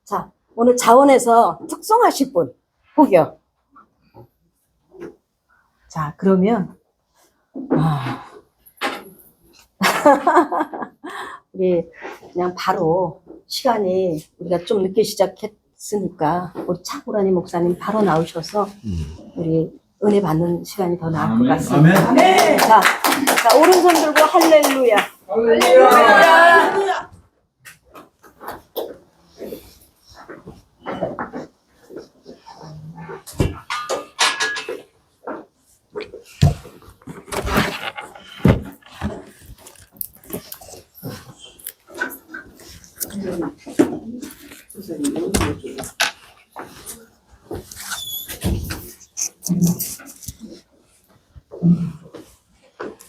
자, 오늘 자원에서 특송하실 분, 혹여. 자, 그러면, 우리 그냥 바로 시간이 우리가 좀 늦게 시작했으니까, 우리 차고라니 목사님 바로 나오셔서, 우리 은혜 받는 시간이 더 나을 것 같습니다. 아멘. 자, 오른손 들고 할렐루야. 할렐루야.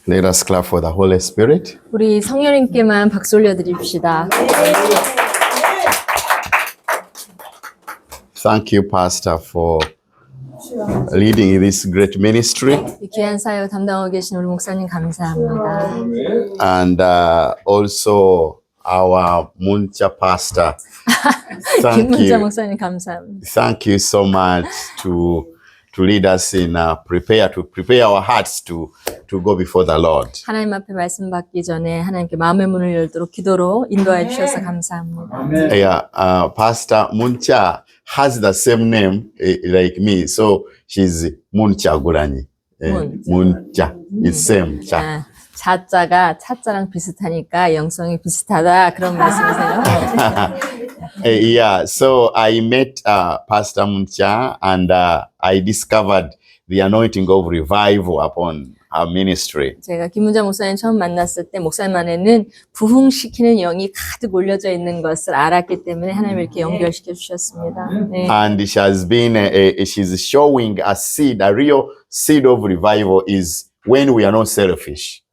Let us clap for the Holy Spirit. 우리 성령님께만 박수 올려드립시다. Thank you, Pastor, for leading this great ministry. 이 귀한 사역 담당하고 계신 우리 목사님 감사합니다. And also our Muncha Pastor. Thank 김문자 you. 목사님 감사합니다. Thank you so much to lead us in prepare our hearts to go before the Lord. 하나님 앞에 말씀 받기 전에 하나님께 마음의 문을 열도록 기도로 인도해 주셔서 감사합니다. Yeah, Pastor Muncha has the same name like me, so she's Muncha Gurani. Muncha, it's same. 자. 자자가 차자랑 비슷하니까 영성이 비슷하다 그런 말씀이세요? Yeah, so I met Pastor Muncha and I discovered the anointing of revival upon our ministry. 제가 김문자 목사님 처음 만났을 때 목사님 안에는 부흥시키는 영이 가득 올려져 있는 것을 알았기 때문에 하나님 이렇게 연결시켜 주셨습니다. 네. And she has been, she's showing a seed, a real seed of revival is when we are not selfish.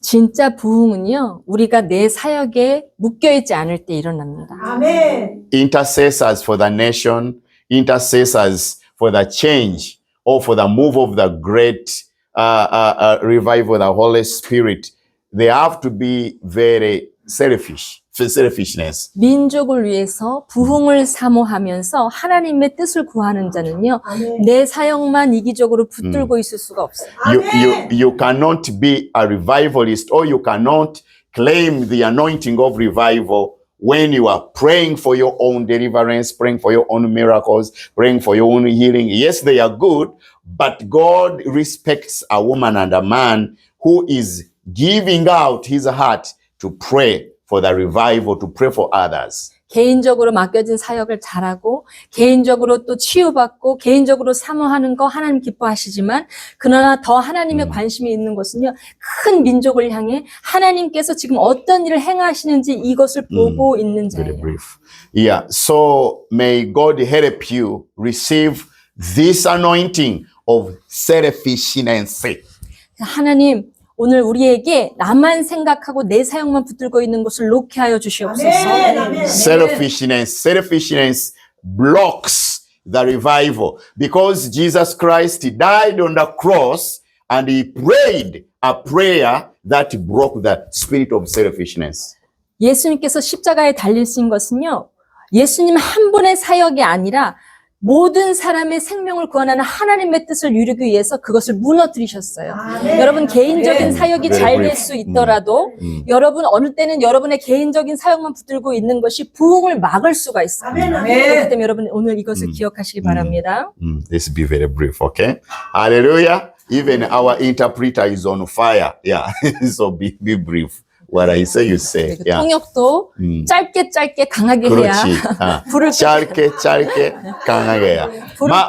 진짜 부흥은요, 우리가 내 사역에 묶여있지 않을 때 일어납니다. 아멘. Intercessors for the nation, intercessors for the change, or for the move of the great revival, the Holy Spirit, they have to be very selfishness. 민족을 위해서 부흥을 사모하면서 하나님의 뜻을 구하는 자는요, 내 사역만 이기적으로 붙들고 있을 수가 없어요. You cannot be a revivalist or you cannot claim the anointing of revival when you are praying for your own deliverance, praying for your own miracles, praying for your own healing. Yes, they are good, but God respects a woman and a man who is giving out his heart to pray for the revival, to pray for others. 개인적으로 맡겨진 사역을 잘하고 개인적으로 또 치유받고 개인적으로 사모하는 거 하나님 기뻐하시지만 그러나 더 하나님의 관심이 있는 것은요, 큰 민족을 향해 하나님께서 지금 어떤 일을 행하시는지 이것을 보고 있는 Very 자예요. brief. Yeah, so may God help you receive this anointing of selfishness. 하나님 오늘 우리에게 나만 생각하고 내 사역만 붙들고 있는 것을 놓게 하여 주시옵소서. Selfishness blocks the revival because Jesus Christ died on the cross and he prayed a prayer that broke the spirit of selfishness. 예수님께서 십자가에 달리신 것은요, 예수님 한 분의 사역이 아니라 모든 사람의 생명을 구원하는 하나님의 뜻을 이루기 위해서 그것을 무너뜨리셨어요. 여러분 개인적인 사역이 잘 될 수 있더라도 여러분 어느 때는 여러분의 개인적인 사역만 붙들고 있는 것이 부흥을 막을 수가 있어요. 그렇기 때문에 여러분 오늘 이것을 기억하시기 바랍니다. Let's be very brief, okay? Hallelujah. Even our interpreter is on fire. Yeah, so be brief. What I say, you say. Yeah. 통역도 짧게 강하게 해야 그렇지. 불을 짧게 강하게 해야.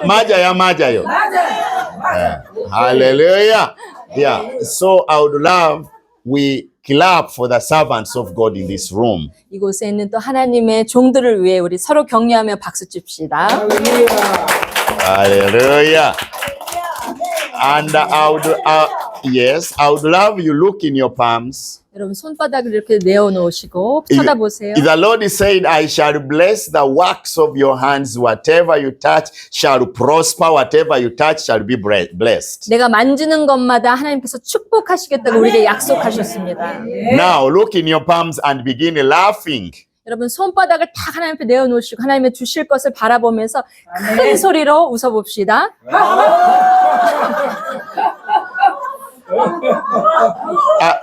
맞아요. Hallelujah. Yeah. So I would love we clap for the servants of God in this room. 이곳에 있는 또 하나님의 종들을 위해 우리 서로 격려하며 박수 칩시다. Hallelujah. And I would love you look in your palms. 여러분 손바닥을 이렇게 내어놓으시고 쳐다보세요. The Lord said, I shall bless the works of your hands. Whatever you touch shall prosper. Whatever you touch shall be blessed. 내가 만지는 것마다 하나님께서 축복하시겠다고 우리에게 약속하셨습니다. Now look in your palms and begin laughing. 여러분 손바닥을 딱 하나님 앞에 내어놓으시고 하나님의 주실 것을 바라보면서 큰 소리로 웃어봅시다.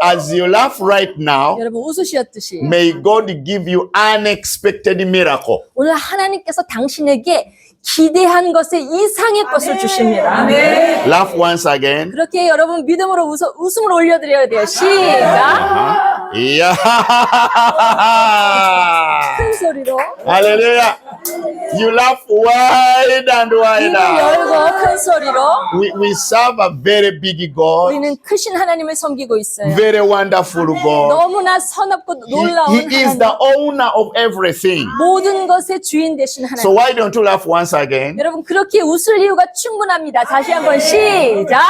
As you laugh right now, 여러분 웃으셨듯이 may God give you unexpected miracle. 오늘 하나님께서 당신에게 기대한 것의 이상의 것을 주십니다. Laugh once again. 그렇게 여러분 믿음으로 웃음을 올려드려야 돼요. 시작. Yeah. 큰 소리로 Hallelujah. You laugh wide and 입을 wider. 열고 큰 소리로 We serve a very big God, 우리는 크신 하나님을 섬기고 있어요. very wonderful God. 너무나 선없고 놀라운 He is 하나님. the owner of everything. 모든 것의 주인 되신 하나님. So why don't you laugh once again? 여러분 그렇게 웃을 이유가 충분합니다. 다시 한번 시작.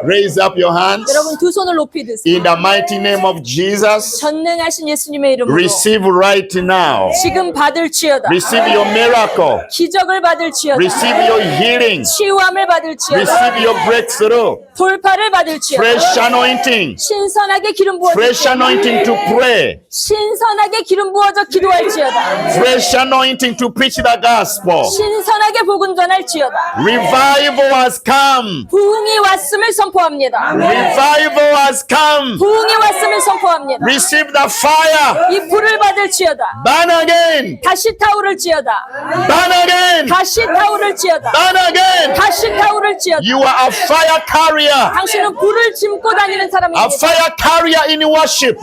Raise up your hands 여러분 두 손을 높이 드세요. in the mighty name of Jesus. 전능하신 예수님의 이름으로 Receive right now. 지금 받을지어다. Receive your miracle. 기적을 받을지어다. Receive your healing. 치유함을 받을지어다. Receive your breakthrough. 돌파를 받을지어다. Fresh anointing. 신선하게 기름 부어져. Fresh anointing to pray. 신선하게 기름 부어져 기도할지어다. Fresh anointing to preach the gospel. 신선하게 복음 전할지어다. Revival has come. 부흥이 왔음을 선포합니다. Revival has come. 부흥이 왔음을 선포합니다. Receive the fire. 이 불을 받을지어다. Burn again. 다시 타오를지어다. Burn again. 다시 타오를지어다. Burn again. 다시 타오를지어다. You are a fire carrier. 당신은 불을 짐고 다니는 A 사람입니다. fire carrier in worship.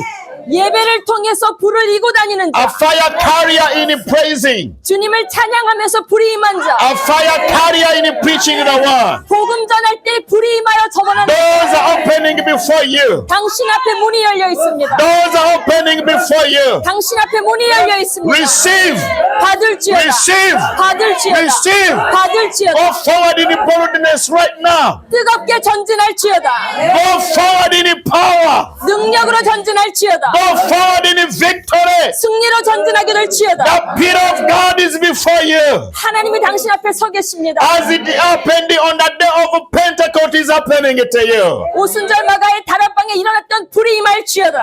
예배를 통해서 불을 이고 다니는 A 자. fire carrier in praising. 주님을 찬양하면서 불이 임한 자. A fire carrier in preaching the word. 복음 전할 때 불이 임하여 저번하는 Doors are opening before you. 당신 앞에 문이 열려 있습니다. Doors are opening before you. 당신 앞에 문이 열려 있습니다. Receive. 받을지어다. Receive. 받을지어다. Receive. 받을지어다. Go forward in boldness right now. 뜨겁게 전진할지어다. Go forward in power. 능력으로 전진할지어다. Go forward in victory. 승리로 전진하게 될지어다. The Spirit of God is before you. 하나님이 당신 앞에 서 계십니다. As it happened on the day of Pentecost is happening to you. 오순절 마가의 다락방에 일어났던 불이 임할지어다.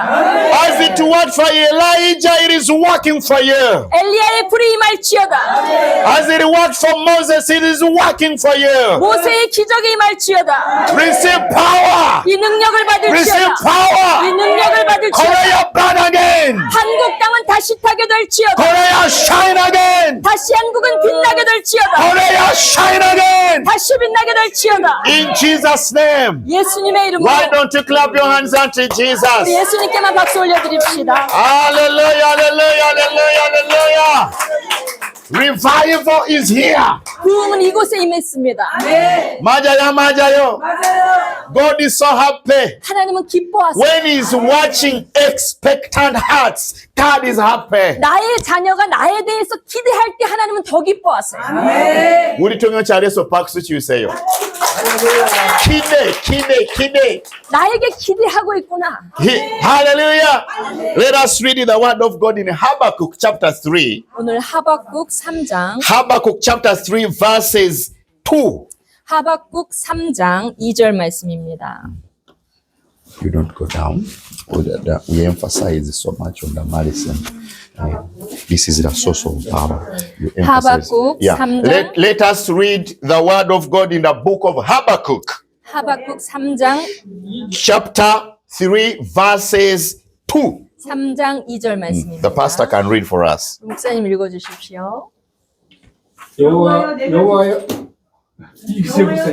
As it worked for Elijah, it is working for you. 엘리야의 불이 임할지어다. As it worked for Moses, it is working for you. 모세의 기적이 임할지어다. Receive power. 이 능력을 Receive 받을지어다. 이 power. 능력을 받을지어다. Korea burn again. 한국 땅은 다시 타게 될지어다. Korea shine again. 다시 한국은 빛나게 될지어다. Korea shine again. 다시 빛나게 될지어다. In Jesus' name. 예수님의 이름으로 Why don't you clap your hands unto Jesus? 우리 예수님께만 박수 올려드립시다. Hallelujah, hallelujah, hallelujah, hallelujah. Revival is here. 부흥은 이곳에 임했습니다. 맞아요, 맞아요. God is so happy. 하나님은 기뻐하세요. When he's watching expectant hearts, God is happy. 나의 자녀가 나에 대해서 기대할 때 하나님은 더 기뻐하세요. 우리 통역 잘해서 박수 주세요. 기대. 나에게 기대하고 있구나. Hallelujah. Let us read the word of God in Habakkuk chapter 3. 오늘 하박국 3장 Habakkuk chapter 3 verses 2. 하박국 3장 2절 말씀입니다. You don't go down. We emphasize so much on the medicine. This is the source of power. You emphasize. 하박국 3장. Let us read the word of God in the book of Habakkuk, 하박국 3장 chapter 3, verses 2. 3장 2절 말씀입니다. The pastor can read for us. 목사님 읽어주십시오. 여호와여 여호와여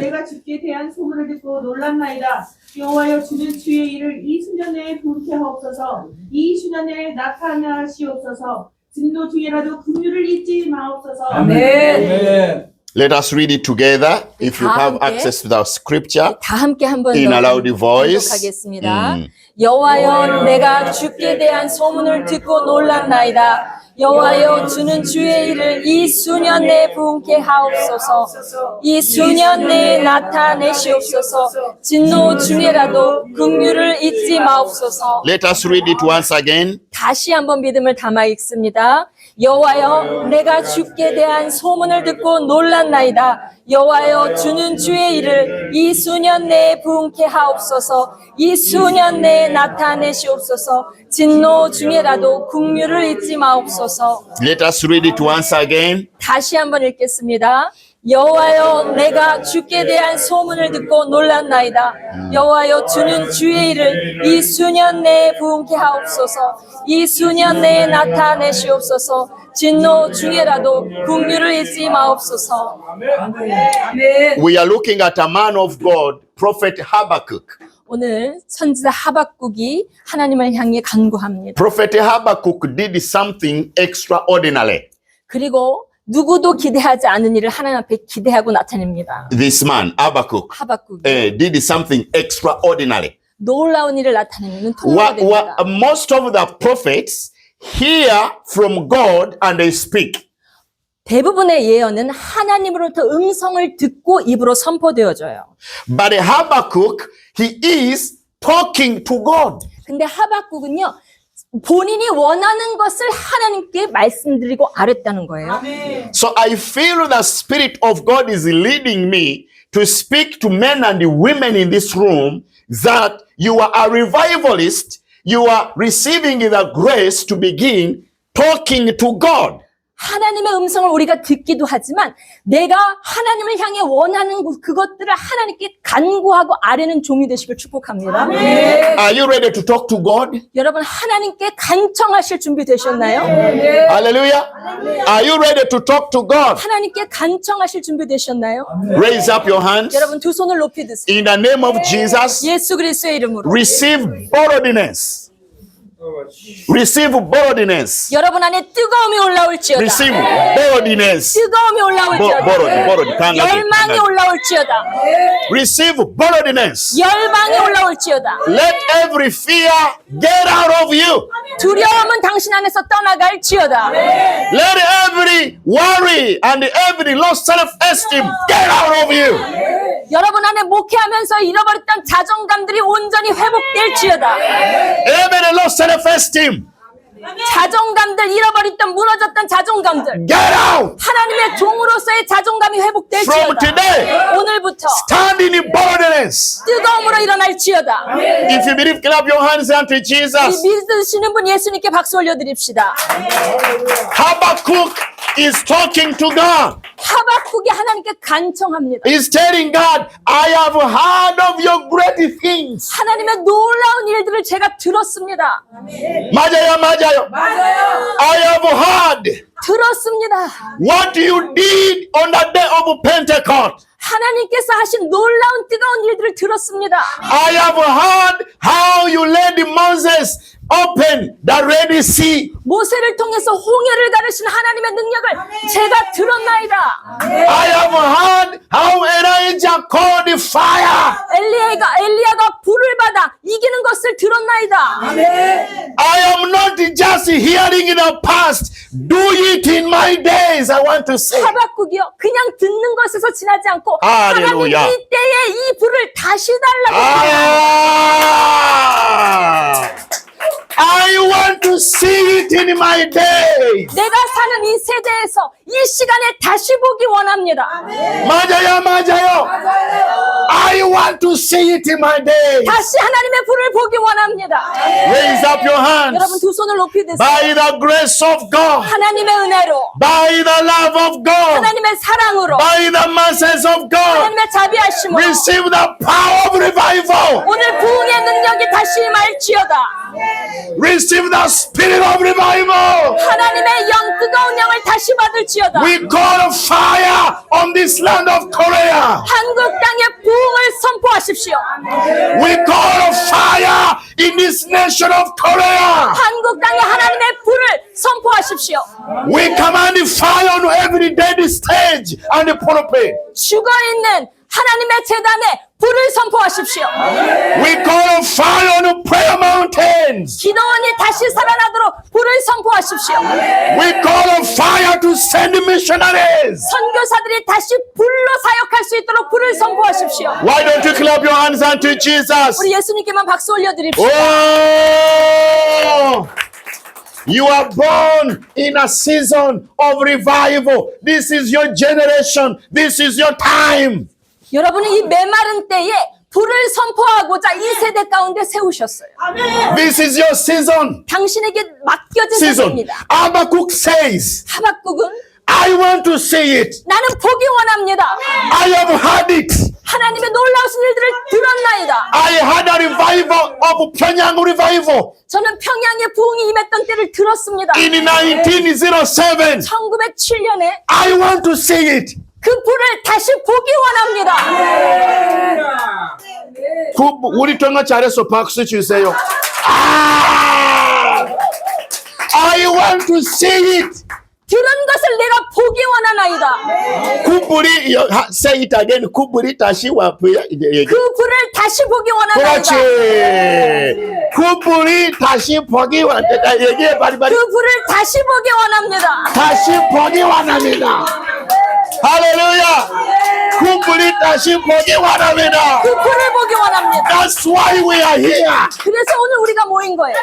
내가 주께 대한 소문을 듣고 놀랐나이다. 여호와여 주는 주의 일을 이 수년에 불쾌하옵소서. 이 수년에 나타나시옵소서. 진노 중에라도 긍휼을 잊지 마옵소서. 아멘. Let us read it together. If you have 함께. access to the scripture 다 함께 한번 in a loud voice. 하겠습니다. 여호와여 내가 주께 대한 소문을 듣고 놀랐나이다. 여호와여 주는 주의 일을 이 수년 내에 부응케 하옵소서. 이 수년 내에 나타내시옵소서. 진노 중에라도 긍휼을 잊지 마옵소서. Let us read it once again. 다시 한번 믿음을 담아 읽습니다. 여호와여 내가 주께 대한 소문을 듣고 놀랐나이다. 여호와여 주는 주의 일을 이 수년 내에 부응케 하옵소서. 이 수년 내에 나타내시옵소서. 진노 중에라도 긍휼을 잊지 마옵소서. Let us read it once again. 다시 한번 읽겠습니다. 여호와여 내가 주께 대한 소문을 듣고 놀랐나이다. 여호와여 주는 주의 일을 이 수년 내에 부응케 하옵소서. 이 수년 내에 나타내시옵소서. 진노 중에라도 긍휼을 잊지 마옵소서. We are looking at a man of God, Prophet Habakkuk. 오늘 선지자 하박국이 하나님을 향해 간구합니다. Prophet Habakkuk did something extraordinary. 그리고 누구도 기대하지 않은 일을 하나님 앞에 기대하고 나타냅니다. This man, Habakkuk, 하박국이 did something extraordinary. 놀라운 일을 나타내는 통로가 됩니다. Most of the prophets hear from God and they speak. 대부분의 예언은 하나님으로부터 음성을 듣고 입으로 선포되어져요. But Habakkuk, he is talking to God. 근데 하박국은요, 본인이 원하는 것을 하나님께 말씀드리고 아랬다는 거예요. So I feel the Spirit of God is leading me to speak to men and women in this room that you are a revivalist, you are receiving the grace to begin talking to God. 하나님의 음성을 우리가 듣기도 하지만 내가 하나님을 향해 원하는 그것들을 하나님께 간구하고 아뢰는 종이 되시길 축복합니다. Are you ready to talk to God? 여러분 하나님께 간청하실 준비 되셨나요? Hallelujah. Are you ready to talk to God? 하나님께 간청하실 준비 되셨나요? Raise up your hands. 여러분 두 손을 높이 드세요. In the name of Jesus, 예수 그리스도의 이름으로 receive boldness. Receive boldness. 여러분 안에 뜨거움이 올라올지어다. Receive boldness. 뜨거움이 올라올지어다. bold. 열망이 올라올지어다. Receive boldness. 열망이 올라올지어다. Let every fear get out of you. 두려움은 당신 안에서 떠나갈지어다. Let every worry and every low self-esteem get out of you. 여러분 안에 목회하면서 잃어버렸던 자존감들이 온전히 회복될지어다. Every low self-esteem, 자존감들 잃어버렸던 무너졌던 자존감들 get out. 하나님의 종으로서의 자존감이 From 회복될지어다. today, 오늘부터 stand in boldness. 뜨거움으로 일어날지어다. If you believe, clap your hands unto Jesus. 믿으시는 분 예수님께 박수 올려드립시다. Habakkuk is talking to God. 하박국이 하나님께 간청합니다. He's telling God, I have heard of your great things. 하나님의 놀라운 일들을 제가 들었습니다. 맞아요. I have heard 들었습니다. what you did on the day of Pentecost. 하나님께서 하신 놀라운 뜨거운 일들을 들었습니다. I have heard how you led Moses open the Red Sea. 모세를 통해서 홍해를 가르신 하나님의 능력을 제가 들었나이다. I have heard how Elijah called the fire. 엘리야가 불을 받아 이기는 것을 들었나이다. I am not just hearing in the past. Do it in my days. I want to say. 하박국이요, 그냥 듣는 것에서 지나지 않고 하나님 할렐루야. 이때에 이 불을 다시 달라고. I want to see it in my days. 내가 사는 이 세대에서 이 시간에 다시 보기 원합니다. 맞아요. I want to see it in my days. 다시 하나님의 불을 보기 원합니다. Raise up your 여러분 hands. 두 손을 높이 드세요. By the grace of God. 하나님의 은혜로, By the love of God. 하나님의 사랑으로, By the mercies of God. 하나님의 자비하심으로 Receive the power of revival. 오늘 부흥의 능력이 다시 임할지어다. Receive the spirit of revival. 하나님의 영, 뜨거운 영을 다시 받을지어다. We call fire on this land of Korea. 한국 땅에 부흥을 선포하십시오. We call fire in this nation of Korea. 한국 땅에 하나님의 불을 선포하십시오. We command fire on every dead stage and pulpit. 죽어있는 하나님의 제단에 불을 선포하십시오. We call on fire on the prayer mountains. 기도원이 다시 살아나도록 불을 선포하십시오. We call on fire to send missionaries. 선교사들이 다시 불로 사역할 수 있도록 불을 선포하십시오. Why don't you clap your hands unto Jesus? 우리 예수님께만 박수 올려드립시다. Oh! You are born in a season of revival. This is your generation. This is your time. 여러분은 이 메마른 때에 불을 선포하고자 이 세대 가운데 세우셨어요. This is your season. 당신에게 맡겨진 Season. 세대입니다. Habakkuk says, 하박국은 I want to see it. 나는 보기 원합니다. I have heard it. 하나님의 놀라우신 일들을 들었나이다. I had a revival of Pyongyang revival 저는 평양의 부흥이 임했던 때를 들었습니다. in 1907. 1907년에 I want to see it. 그 불을 다시 보기 원합니다. 우리 통화 잘했어. 박수 주세요. 아! I want to see it. 들은 것을 내가 보기 원하나이다. 구불이 say it again. 구불이 다시 와보야. 그 불을 다시 보기 그렇지. 원하나이다. 구불이 다시 보기 원한다. 얘기해 빨리. 그 불을 다시 보기 원합니다. 다시 보기 원합니다. 할렐루야. 구불이 다시 보기 원합니다. 그 불을 보기 원합니다. That's why we are here. 그래서 오늘 우리가 모인 거예요.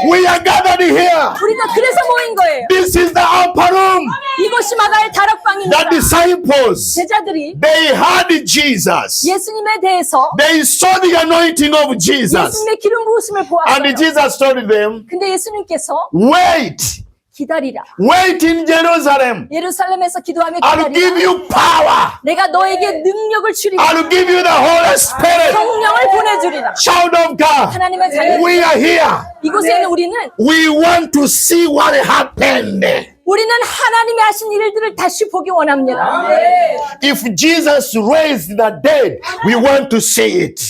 We are gathered here. 우리가 그래서 모인 거예요. This is the upper room. 이곳이 마가의 다락방입니다. The disciples, 제자들이 they heard Jesus. 예수님에 대해서 They saw the anointing of Jesus. 예수님의 기름 부으심을 And 보았어요. Jesus told them, 근데 예수님께서 wait. 기다리라. Wait in Jerusalem. 예루살렘에서 기도하며 I'll give 기다리라. you power. 내가 너에게 능력을 주리라. I'll give you the Holy Spirit. 성령을 보내주리라. Child of God, 하나님의 자녀. we are here. 이곳에 있는 우리는 We want to see what happened. 우리는 하나님이 하신 일들을 다시 보기 원합니다. If Jesus raised the dead, we want to see it.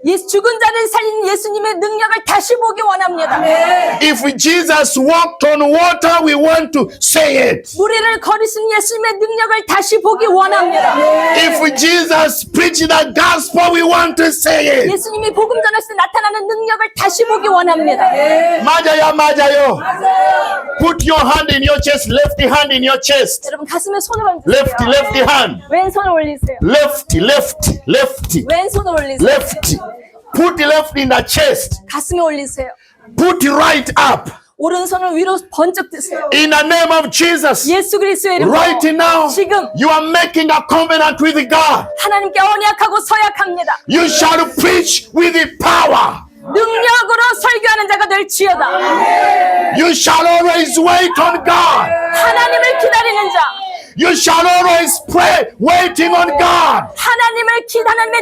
죽은 자를 살린 예수님의 능력을 다시 보기 원합니다. If Jesus walked on water, we want to see it. 우리를 거리신 예수님의 능력을 다시 보기 원합니다. If Jesus preached the gospel, we want to see it. 예수님이 복음 전했을 때 나타나는 능력을 다시 보기 원합니다. 맞아요, 맞아요. Put your hand in your chest, left hand in your chest. 여러분 가슴에 손을 얹으세요. Left hand. 왼손을 올리세요. Left. 왼손을 올리세요. Left. Put the left in the chest. 가슴에 올리세요. Put right up. 오른손을 위로 번쩍 드세요. In the name of Jesus. 예수 그리스도의 이름으로 Right now, 지금 you are making a covenant with God. 하나님께 언약하고 서약합니다. You shall preach with the power. 능력으로 설교하는 자가 될지어다. You shall always wait on God. 하나님을 기다리는 자. You shall always pray, waiting on God. 하나님의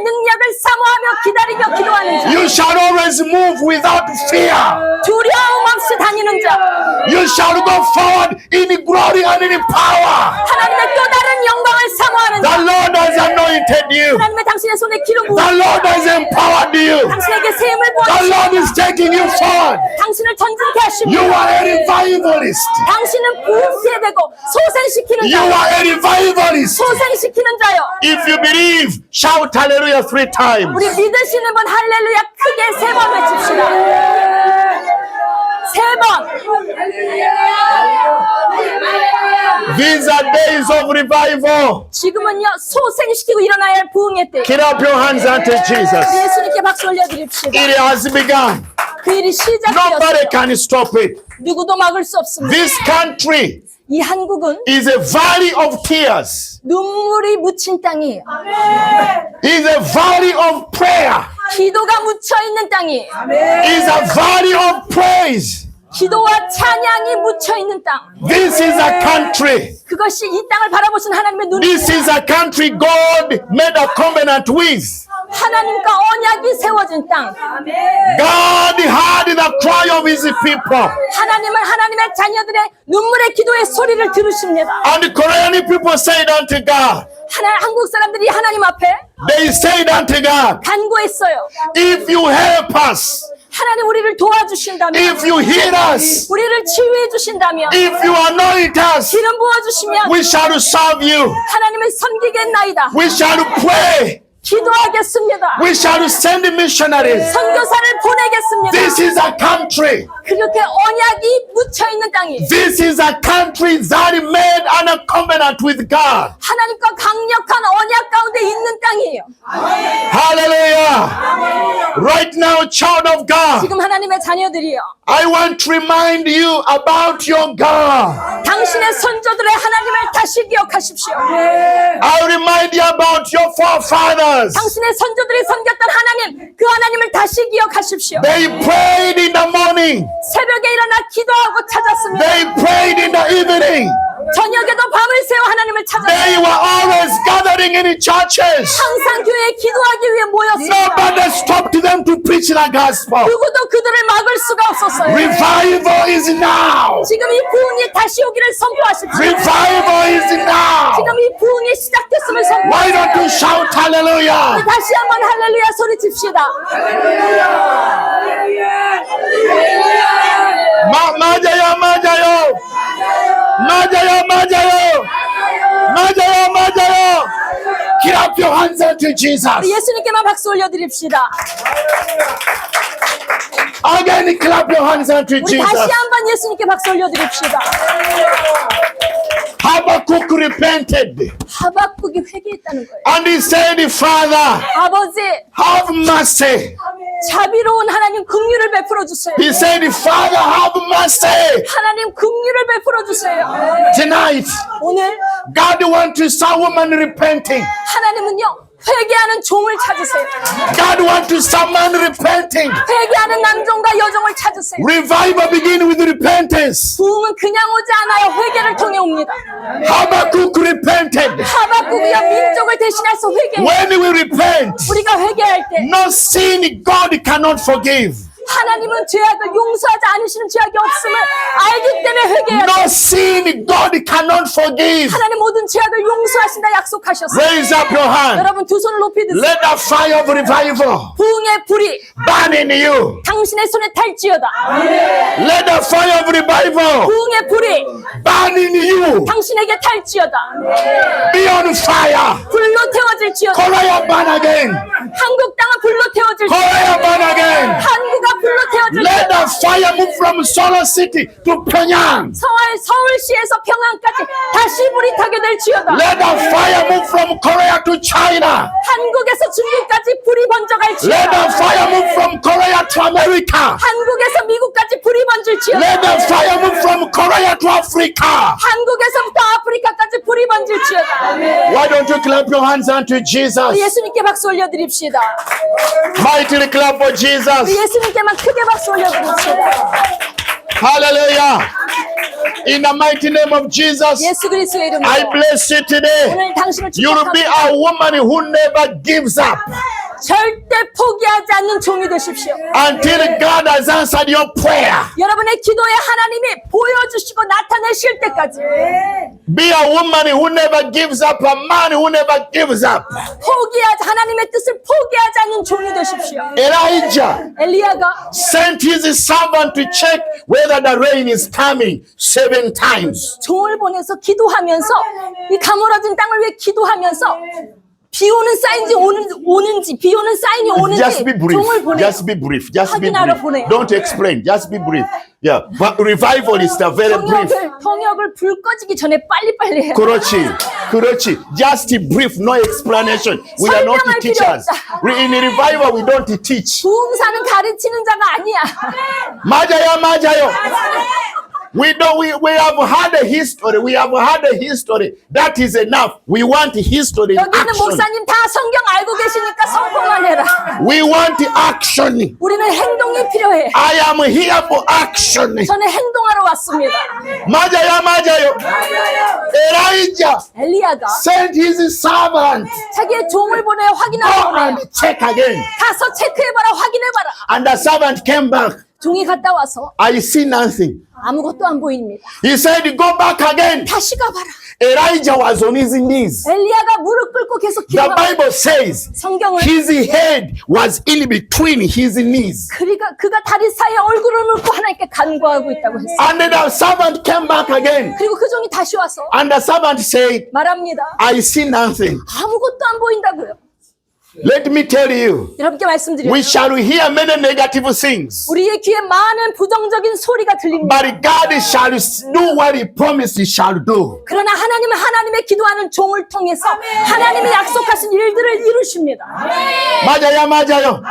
능력을 사모하며 기다리며 기도하는 자. You shall always move without fear. 두려움 없이 다니는 자. You shall go forward in glory and in power. 하나님의 또 다른 영광을 사모하는 The 자. Lord has anointed you. 하나님의 당신의 손에 기름 The 부으시고 Lord has empowered you. 당신에게 세움을 The 부어주시고 Lord is taking you forward. 당신을 전진케 You 하십니다. are a revivalist. 당신은 부흥세대고 소생시키는 You 자요. are a revivalist. 소생시키는 자요. If you believe, shout hallelujah 3 times. 우리 믿으시는 분 할렐루야 크게 3번 외칩시다. 3번. These are days of revival. 지금은요 소생시키고 일어나야 할 부흥의 때. Get up your hands unto Jesus. 예수님께 박수 올려드립시다. It has begun. 그 일이 Nobody 시작되었어요. can stop it. 누구도 막을 수 없습니다. This country 이 한국은 is a valley of tears. 눈물이 묻힌 땅이에요. Is a valley of prayer. 기도가 묻혀있는 땅이에요. Is a valley of praise. 기도와 찬양이 묻혀있는 땅. This is a country. 그것이 이 땅을 바라보신 하나님의 This 눈입니다. is a country God made a covenant with. 하나님과 언약이 세워진 땅. God heard the cry of his people. 하나님은 하나님의 자녀들의 눈물의 기도의 소리를 들으십니다. And the Korean people said unto God, 한국 사람들이 하나님 앞에 they said unto God, 간구했어요. if you help us, 하나님 우리를 도와주신다면, if you heal us, 우리를 치유해 주신다면, if you anoint us, 기름 부어주시면 we shall serve you. 하나님을 섬기겠나이다. We shall pray 기도하겠습니다. We shall send missionaries. 선교사를 보내겠습니다. This is a country. 그렇게 언약이 묻혀있는 땅이 This is a country that made a covenant with God. 하나님과 강력한 언약 가운데 있는 땅이에요. Hallelujah. Right now, child of God, 지금 하나님의 자녀들이요. I want to remind you about your God. 당신의 선조들의 하나님을 다시 기억하십시오. I remind you about your forefathers. 당신의 선조들이 섬겼던 하나님, 그 하나님을 다시 기억하십시오. They prayed in the morning. 새벽에 일어나 기도하고 찾았습니다. They prayed in the evening. 저녁에도 밤을 새워 하나님을 They 찾았습니다. were always gathering in churches. 항상 교회에 기도하기 위해 모였습니다. Nobody stopped them to preach the gospel. 누구도 그들을 막을 수가 없었어요. Revival is now. 지금 이 부흥이 다시 오기를 선포하십시오. Revival is now. 지금 이 부흥이 시작됐음을 Why don't you 선포하십시오. shout hallelujah? 다시 한번 할렐루야 소리칩시다. 맞아요, 맞아요. 맞아요, 맞아요. 맞아요, 맞아요. Get up your hands unto Jesus. 예수님께만 박수 올려드립시다. Again, clap your hands unto 우리 Jesus. 다시 한번 예수님께 박수 올려드립시다. Habakkuk repented 하박국이 회개했다는 거예요. and he said, Father, 아버지, have mercy. 자비로운 하나님 긍휼을 베풀어 주세요. He said, Father, have mercy. 하나님 긍휼을 베풀어 주세요. Tonight, 오늘 God wants to see a woman repenting. 하나님은요 회개하는 종을 찾으세요. God wants to see a man repenting. 회개하는 남종과 여종을 찾으세요. Revival begins with repentance. 부흥은 그냥 오지 않아요. 회개를 통해 옵니다. Habakkuk repented. 하박국이요 민족을 대신해서 회개해요. When we repent, 우리가 회개할 때 no sin God cannot forgive. 하나님은 죄악을 용서하지 않으시는 죄악이 없음을 알기 때문에 회개해야 돼요. No sin God cannot forgive. 하나님 모든 죄악을 용서하신다 약속하셨어요. Raise up your hand. 여러분 두 손을 높이 드세요. Let the fire of revival 부흥의 불이 burn in you. 당신의 손에 탈지어다. Let the fire of revival 부흥의 불이 burn in you. 당신에게 탈지어다. Be on fire. 불로 태워질지어다. Korea burn again. 한국 땅은 불로 태워질지어다. Korea burn again. 한국아 불로 Let 태워질지어다. the fire move from Seoul City to Pyongyang. 서울시에서 평양까지 다시 불이 타게 될지어다. Let the fire move from Korea to China. 한국에서 중국까지 불이 Let 번져갈지어다. the fire move from Korea to America. 한국에서 미국까지 불이 번질지어다. Let the fire move from Korea to Africa. 한국에서부터 아프리카까지 불이 번질지어다. Why don't you clap your hands unto Jesus? 예수님께 박수 올려드립시다. Mightily clap for Jesus. 예수님께만 크게 박수 올려드립시다. Hallelujah. In the mighty name of Jesus, 예수 그리스도의 이름으로 I bless you today. 오늘 당신을 You'll be 축복합니다. a woman who never gives up 절대 포기하지 않는 종이 되십시오. until God has answered your prayer. 여러분의 기도에 하나님이 보여주시고 나타내실 때까지 Be a woman who never gives up, a man who never gives up. 포기하지 하나님의 뜻을 포기하지 않는 종이 되십시오. Elijah 엘리야가 sent his servant to check whether the rain is coming 7 times. 종을 보내서 기도하면서 이 가물어진 땅을 위해 기도하면서 비 오는 사인이 오는지 비 오는 사인이 Just 오는지 be brief. 종을 보내요. Just be brief. Just be 확인하러 brief. 보내요. Don't explain. Just be brief. Yeah. But revivalists are very brief. 병역을 불 꺼지기 전에 빨리빨리 해요. 그렇지. 그렇지. Just brief. No explanation. We are not 설명할 필요 teachers. 없다. In revival, we don't teach. 부흥사는 가르치는 자가 아니야. 맞아요, 맞아요. We have had a history. We have had a history. That is enough. We want history in 여기 있는 action. 목사님 다 성경 알고 계시니까 선포만 해라. We want action. 우리는 행동이 필요해. I am here for action. 저는 행동하러 왔습니다. 맞아요, 맞아요. Elijah 엘리야가 sent his servant. 자기의 종을 보내 Go 확인하러 보내요. and check again. 가서 체크해봐라, 확인해봐라. And the servant came back. 종이 갔다 와서 I see nothing. 아무것도 안 보입니다. He said, go back again. 다시 가봐라. Elijah was on his knees. 엘리야가 무릎 꿇고 계속 The 기도하고 Bible says 성경을 his head was in between his knees. 그가 다리 사이에 얼굴을 물고 하나님께 간구하고 있다고 했어요. And the servant came back again. 그리고 그 종이 다시 와서 And the servant said, 말합니다. I see nothing. 아무것도 안 보인다고요. Let me tell you, 여러분께 말씀드려요. we shall hear many negative things, 우리의 귀에 많은 부정적인 소리가 들립니다. but God shall do what He promised He shall do. 그러나 하나님은 하나님의 기도하는 종을 통해서 하나님이 약속하신 일들을 이루십니다. 맞아요, 맞아요.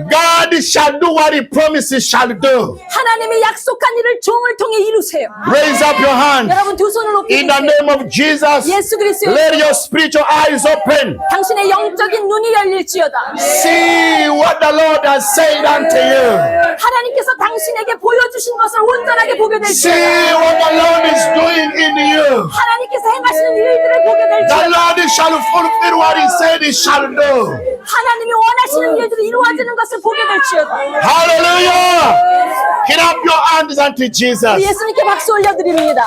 God shall do what He promised He shall do. 하나님이 약속한 일을 종을 통해 이루세요. Raise up your hand. 여러분 두 손을 높이 In the 드세요. name of Jesus, 예수 그리스도의 let your spiritual eyes open. 당신의 영적인 눈이 열릴지어다. See what the Lord has said unto you. 하나님께서 당신에게 보여주신 것을 온전하게 보게 See 될지어다. what the Lord is doing in you. 하나님께서 행하시는 일들을 보게 The 될지어다. Lord shall fulfill what He said He shall do. 하나님이 원하시는 일들이 이루어지는 것을 보게 될지어다. Hallelujah! Get up your hands unto Jesus. 예수님께 박수 올려드립니다.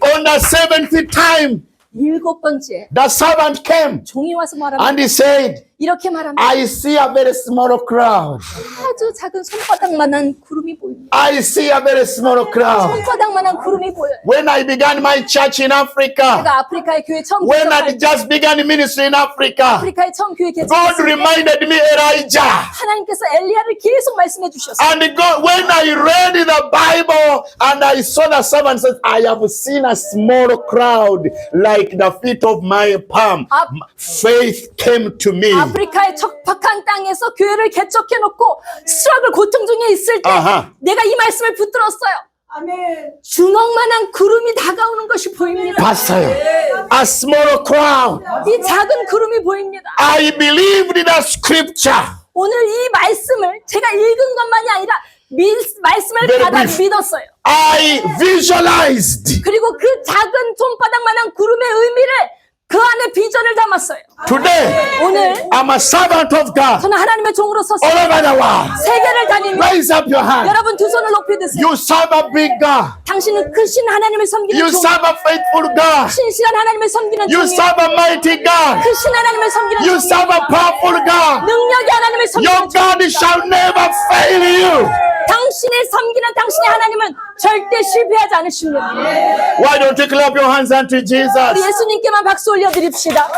On the seventh time, 일곱 번째 the servant came 종이 와서 말합니다. and he said, 이렇게 말합니다. I see a very small crowd. 아주 작은 손바닥만한 구름이 보입니다. I see a very small crowd. 손바닥만한 구름이 보여요. When I began my church in Africa, 제가 아프리카의 교회 처음 when I 개척할 때 just began ministry in Africa, 아프리카의 처음 교회 God 개척했을 때 reminded me Elijah. 하나님께서 엘리야를 계속 말씀해 주셨어요. And God, when I read the Bible and I saw the servant says, I have seen a small crowd like the feet of my palm. Faith came to me. 아프리카의 척박한 땅에서 교회를 개척해놓고 수락을 고통 중에 있을 때 아하. 내가 이 말씀을 붙들었어요. 주먹만한 구름이 다가오는 것이 보입니다. 봤어요. A small crowd. 이 작은 구름이 보입니다. I believed in the scripture. 오늘 이 말씀을 제가 읽은 것만이 아니라 말씀을 Very 받아 brief. 믿었어요. I visualized. 그리고 그 작은 손바닥만한 구름의 의미를 그 안에 비전을 담았어요. Today, 오늘 I'm a servant of God 저는 하나님의 종으로 all 섰어요. over the world. 세계를 다니며 Raise up your hand. 여러분 두 손을 높이 드세요. You serve a big God. 당신은 크신 하나님을 섬기는 You 종, serve a faithful God. 신실한 하나님을 섬기는 You 종이요, serve a mighty God. 크신 하나님을 섬기는 You 종이요, serve a powerful God. 능력의 하나님을 Your 섬기는 종. God shall never fail you. 당신의 섬기는 당신의 하나님은 절대 실패하지 않으십니다. Why don't you clap your hands unto 우리 Jesus? 예수님께만 박수 올려드립시다.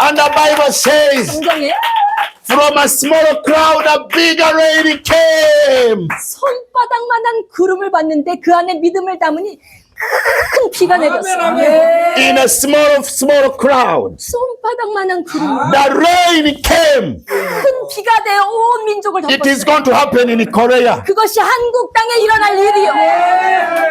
And the Bible says, 성경에 from a small crowd, a bigger rain came. 손바닥만한 구름을 봤는데 그 안에 믿음을 담으니 큰 비가 내렸어요. In a small crowd, 손바닥만한 구름, the rain came. 큰 비가 되어 온 민족을 It is 덮었어요. going to happen in Korea. 그것이 한국 땅에 일어날 일이요.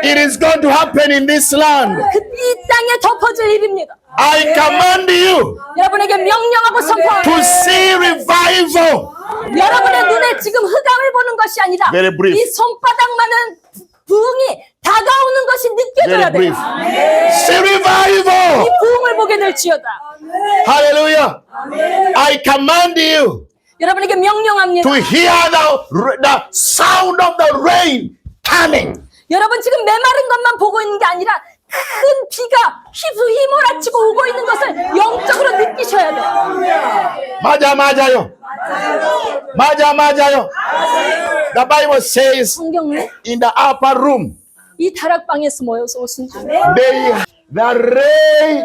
It is going to happen in this land. 이 땅에 덮어질 일입니다. I command you 여러분에게 명령하고 to 선포합니다. see revival. 여러분의 눈에 지금 흑암을 보는 것이 아니라 Very brief. 이 손바닥만한 부흥이 다가오는 것이 느껴져야 Very 돼요. brief. See revival. 이 부흥을 보게 될지어다. Hallelujah. I command you 여러분에게 명령합니다. to hear the sound of the rain coming. 여러분 지금 메마른 것만 보고 있는 게 아니라 큰 비가 휘몰아치고 오고 있는 것을 영적으로 느끼셔야 돼요. 맞아요. The Bible says 성경은 in the upper room, 이 다락방에서 모여서 오신 중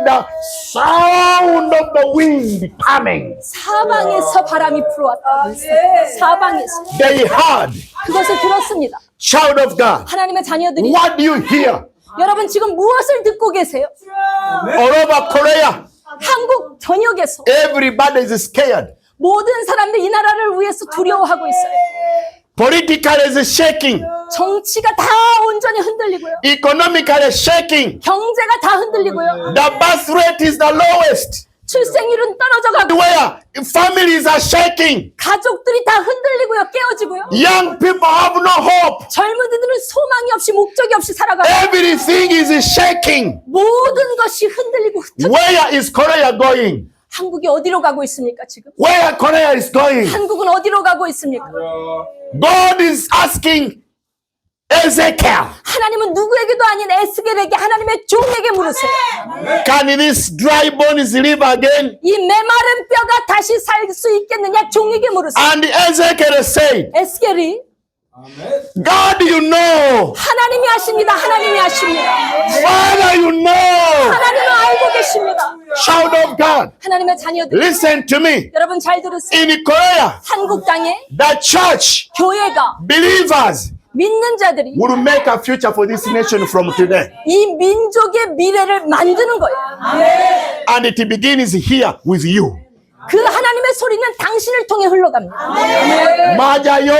the sound of the wind coming. 사방에서 바람이 불어왔다. 사방에서 They heard. 그것을 들었습니다. Child of God, 하나님의 자녀들이 what do you hear? 여러분 지금 무엇을 듣고 계세요? All over Korea, 한국 전역에서 everybody is scared. 모든 사람들이 이 나라를 위해서 두려워하고 있어요. Politically is shaking. 정치가 다 온전히 흔들리고요. Economically shaking. 경제가 다 흔들리고요. The birth rate is the lowest. 출생률은 떨어져가고 Where families are shaking. 가족들이 다 흔들리고요. 깨어지고요. Young people have no hope. 젊은이들은 소망이 없이 목적이 없이 살아가고 Everything is shaking. 모든 것이 흔들리고 흩어져. Where is Korea going? 한국이 어디로 가고 있습니까 지금? Where Korea is going? 한국은 어디로 가고 있습니까? God is asking Ezekiel, 하나님은 누구에게도 아닌 에스겔에게 하나님의 종에게 물으세요. can these dry bones live again? 이 메마른 뼈가 다시 살 수 있겠느냐 종에게 물으세요. And Ezekiel said, 에스겔이 God, you know. 하나님이 아십니다. 하나님이 아십니다. Father, you know. 하나님은 알고 계십니다. Child of God, 하나님의 자녀들, listen to me. 여러분 잘 들으세요. In Korea, 한국 땅에 the church, 교회가 believers, 믿는 자들이 will make a future for this nation from today. 이 민족의 미래를 만드는 거예요. And it begins here with you. 그 하나님의 소리는 당신을 통해 흘러갑니다. 맞아요.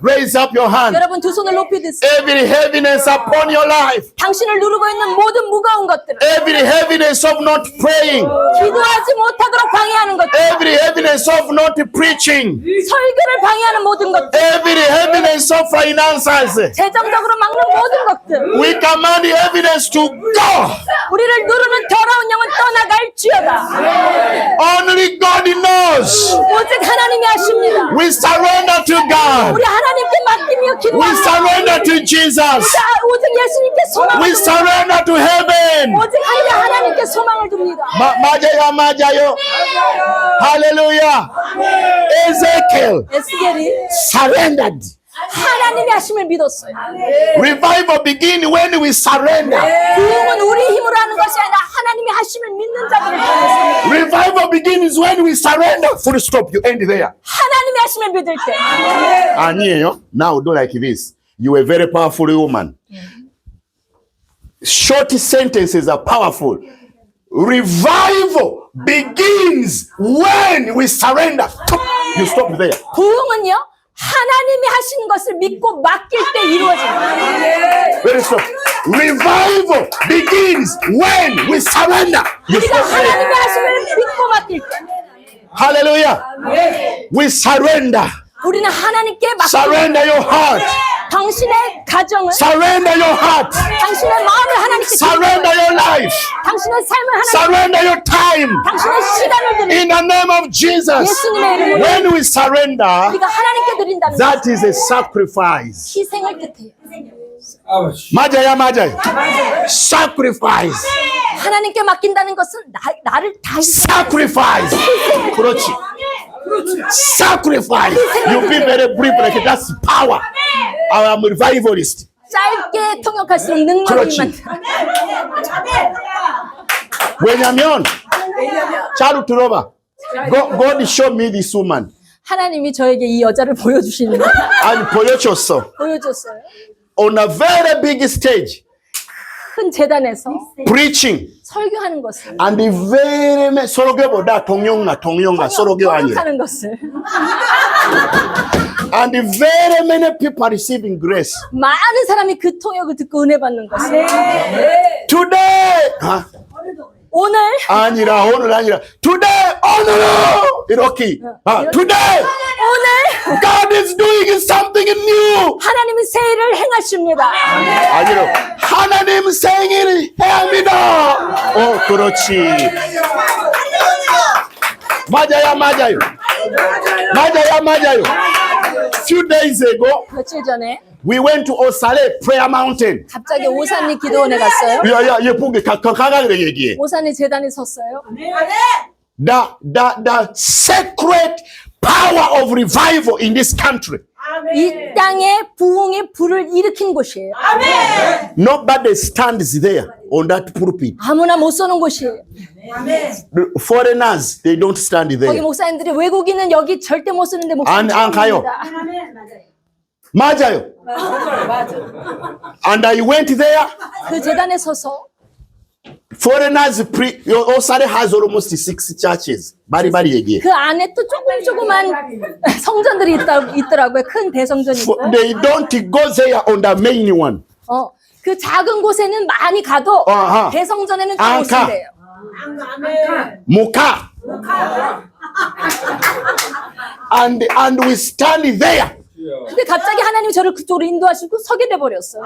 Raise up your hand. 여러분 두 손을 높이 드세요. Every heaviness upon your life. 당신을 누르고 있는 모든 무거운 것들을, Every heaviness of not praying. 기도하지 못하도록 방해하는 것들, Every heaviness of not preaching. 설교를 방해하는 모든 것들, Every heaviness of finances. 재정적으로 막는 모든 것들, We command the heaviness to go. 우리를 누르는 더러운 영은 떠나갈지어다. Only God knows. 오직 하나님이 아십니다. We surrender to God. 우리 하나님께 맡기며 We 기도합니다. surrender to Jesus. 오직 예수님께 소망을 We 둡니다. surrender to heaven. 오직 하나님께 소망을 둡니다. 맞아요, 맞아요. Hallelujah. Ezekiel 에스겔이 surrendered. 하나님의 하심을 믿었어요. Revival begins when we surrender. 부흥은 우리 힘으로 하는 것이 아니라 하나님의 하심을 믿는 자들을 통해서 Revival begins when we surrender. Full stop. You end there. 하나님의 하심을 믿을 때 아니에요. Now do like this. You are a very powerful woman. Short sentences are powerful. Revival begins when we surrender. You stop there. 부흥은요 하나님이 하시는 것을 믿고 맡길 때 이루어집니다. Very stop. Revival begins when we surrender. You 우리가 stop there. 하나님의 하심을 믿고 맡길 때 Hallelujah. We surrender. 우리는 하나님께 맡깁니다. Surrender your heart. 당신의 가정을, Surrender your heart. 당신의 마음을 하나님께 Surrender your life. 당신의 삶을 하나님께, Surrender your time. 당신의 시간을 드리는 In the name of Jesus. 예수님의 이름으로 When we surrender, 우리가 하나님께 드린다는 that is a sacrifice. 희생을 뜻해요. 맞아요, 맞아요. Sacrifice. 하나님께 맡긴다는 것은 나를 다 Sacrifice. 그렇지. Sacrifice. You be very brief like that's power. I am a revivalist. 짧게 통역할수록 능력이 그렇지. 많다. 왜냐면 자루 들어봐. God showed me this woman. 하나님이 저에게 이 여자를 보여주시는 거예요. 아니 보여줬어. 보여줬어요. On a very big stage, 큰 재단에서 preaching. 설교하는 것을, And the very 설교보다 동영아 설교 아니야. 통역하는 것을 And the very many people are receiving grace. 많은 사람이 그 통역을 듣고 은혜 받는 것을 Today. 오늘 아니라 오늘 아니라 today 오늘은 이렇게. Today 오늘 God is doing something new. 하나님이 새 일을 행하십니다. 아니라 하나님 생일을 해야 합니다. 그렇지. 맞아요. Few days ago, 며칠 전에 we went to Osale Prayer Mountain. 갑자기 오산리 기도원에 갔어요. 야, 예쁘게 가가지고 얘기해. 오산리 재단에 섰어요. The sacred power of revival in this country. 이 땅에 부흥의 불을 일으킨 곳이에요. Nobody stands there on that pulpit. 아무나 못 서는 곳이에요. The foreigners, they don't stand 거기 there. 목사님들이 외국인은 여기 절대 못 쓰는데 안 가요. 맞아요. And I went there. 그 재단에 서서 Foreigners, Osale has almost 6 churches. 바리바리 얘기해. 그 안에 또 조그만 성전들이 있더라고요. 큰 대성전이 있어요. They don't go there on the main one. 그 작은 곳에는 많이 가도 아하. 대성전에는 좀 안 못 가. 쓴대요. Moka. And we stand there. 근데 갑자기 하나님이 저를 그쪽으로 인도하시고 서게 돼버렸어요.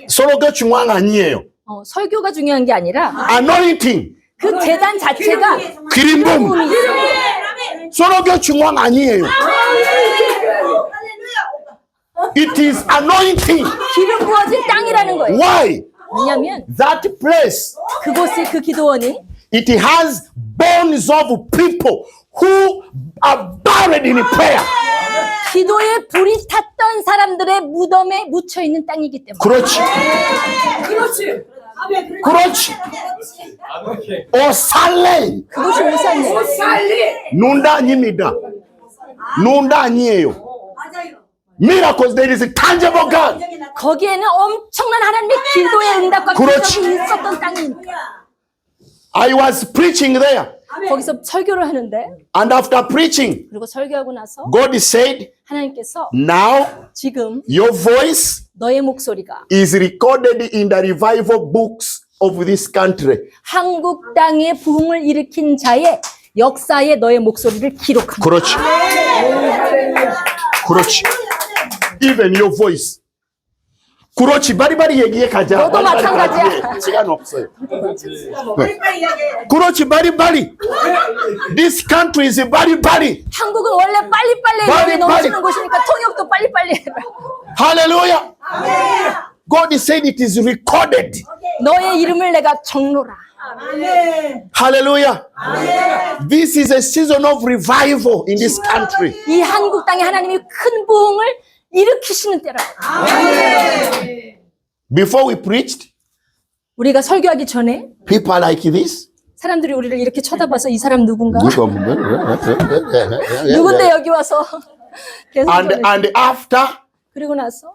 설교 중앙 아니에요. 설교가 중요한 게 아니라 Anointing. 그 재단 자체가 기름 부음. 부음이 있어요. 설교 중앙 아니에요. It is anointing. 기름 부어진 땅이라는 거예요. Why? 왜냐하면 That place, 그곳의 그 기도원이 it has bones of people who are buried in prayer. 기도에 불이 탔던 사람들의 무덤에 묻혀 있는 땅이기 때문에. 그렇지. 그렇지. 오 살레. 그것이 오산네. 논다 아닙니다. 논다 아니에요. Miracles, there is a tangible God. 거기에는 엄청난 하나님의 기도의 응답과 그렇지. 기적이 있었던 땅이니까. I was preaching there. 거기서 설교를 하는데, And after preaching, 그리고 설교하고 나서 God said, 하나님께서 now 지금 your voice 너의 목소리가 is recorded in the revival books of this country. 한국 땅에 부흥을 일으킨 자의 역사에 너의 목소리를 기록한다. 그렇지. 그렇지. Even your voice. 그렇지. 바리바리 얘기해 가자. 너도 바리바리 마찬가지야. 얘기해. 시간 없어요. 네. 그렇지. 바리바리. This country is 바리바리. 한국은 원래 빨리빨리 빨리, 넘치는 빨리. 곳이니까 통역도 빨리빨리 해라. Hallelujah. God said it is recorded. 너의 이름을 내가 적노라. Hallelujah. This is a season of revival in this country. 이 한국 땅에 하나님이 큰 부흥을 일으키시는 때라. Before we preached, 우리가 설교하기 전에 people are like this. 사람들이 우리를 이렇게 쳐다봐서 이 사람 누군가? And 누군데 여기 와서 계속 전해. after 그리고 나서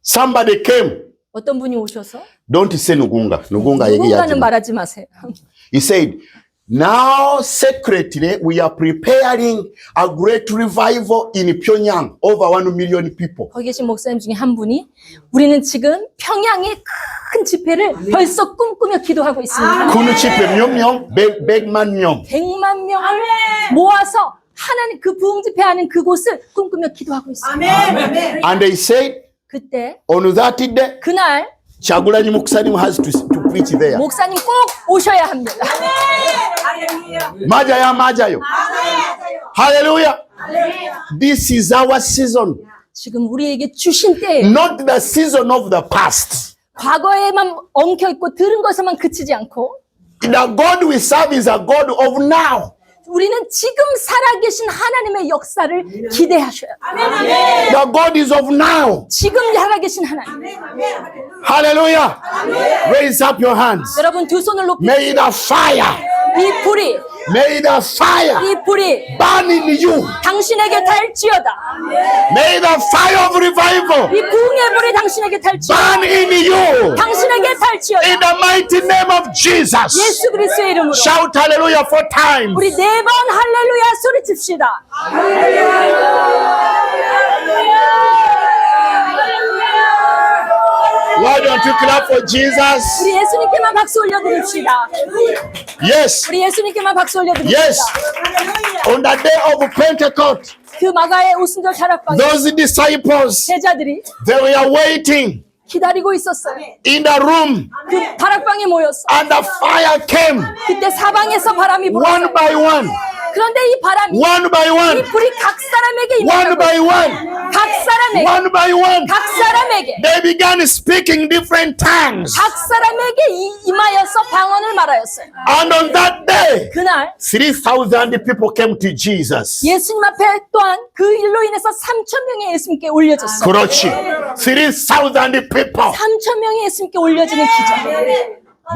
somebody came, 어떤 분이 오셔서 don't say 누군가. 누군가 얘기하지 누군가는 마. 말하지 마세요. He said, now secretly we are preparing a great revival in Pyongyang, over 1 million people. 거기 계신 목사님 중에 한 분이 우리는 지금 평양의 큰 집회를 벌써 꿈꾸며 기도하고 있습니다. 그 집회 몇 명? 100만 명. 100만 명을 모아서 하나님 그 부흥 집회하는 그곳을 꿈꾸며 기도하고 있습니다. And they said, 그때 on that day, 그날 Chagulanyi 목사님 has to preach there. 목사님 꼭 오셔야 합니다. 맞아요. Hallelujah. This is our season. 지금 우리에게 주신 때에 Not the season of the past. 과거에만 엉켜있고 들은 것에만 그치지 않고 The God we serve is a God of now. 우리는 지금 살아계신 하나님의 역사를 기대하셔야 돼요. The God is of now. 지금 살아계신 하나님. Hallelujah. Raise up your hands. 여러분 두 손을 높이 May the fire, 이 불이 may the fire 이 불이 burn in you. 당신에게 닿을지어다. May the fire of revival 이 부흥의 불이 당신에게 닿을지어다. burn in you. 당신에게 닿을지어다. In the mighty name of Jesus. 예수 그리스도의 이름으로 Shout hallelujah 4 times. 우리 4번 할렐루야 소리칩시다. Why don't you clap for Jesus? 우리 예수님께만 박수 올려드립시다. Yes. 우리 예수님께만 박수 올려드립시다. Yes. On the day of Pentecost, 그 마가의 오순절 자락방에 those disciples, 제자들이 they were waiting 기다리고 있었어요. in the room 그 다락방에 모였어. and the fire came 그때 사방에서 바람이 one 불었어요. by one. 그런데 이 바람이 One by 이 one. 불이 각 사람에게 One 임하고 by one. 각 사람에게 One by one. 각 사람에게 They began speaking different tongues. 각 사람에게 임하여서 방언을 말하였어요. And on that day, 그날 3,000 people came to Jesus. 예수님 앞에 또한 그 일로 인해서 3천 명의 예수님께 올려졌어요. 그렇지. 3,000 people. 3천 명의 예수님께 올려지는 기적.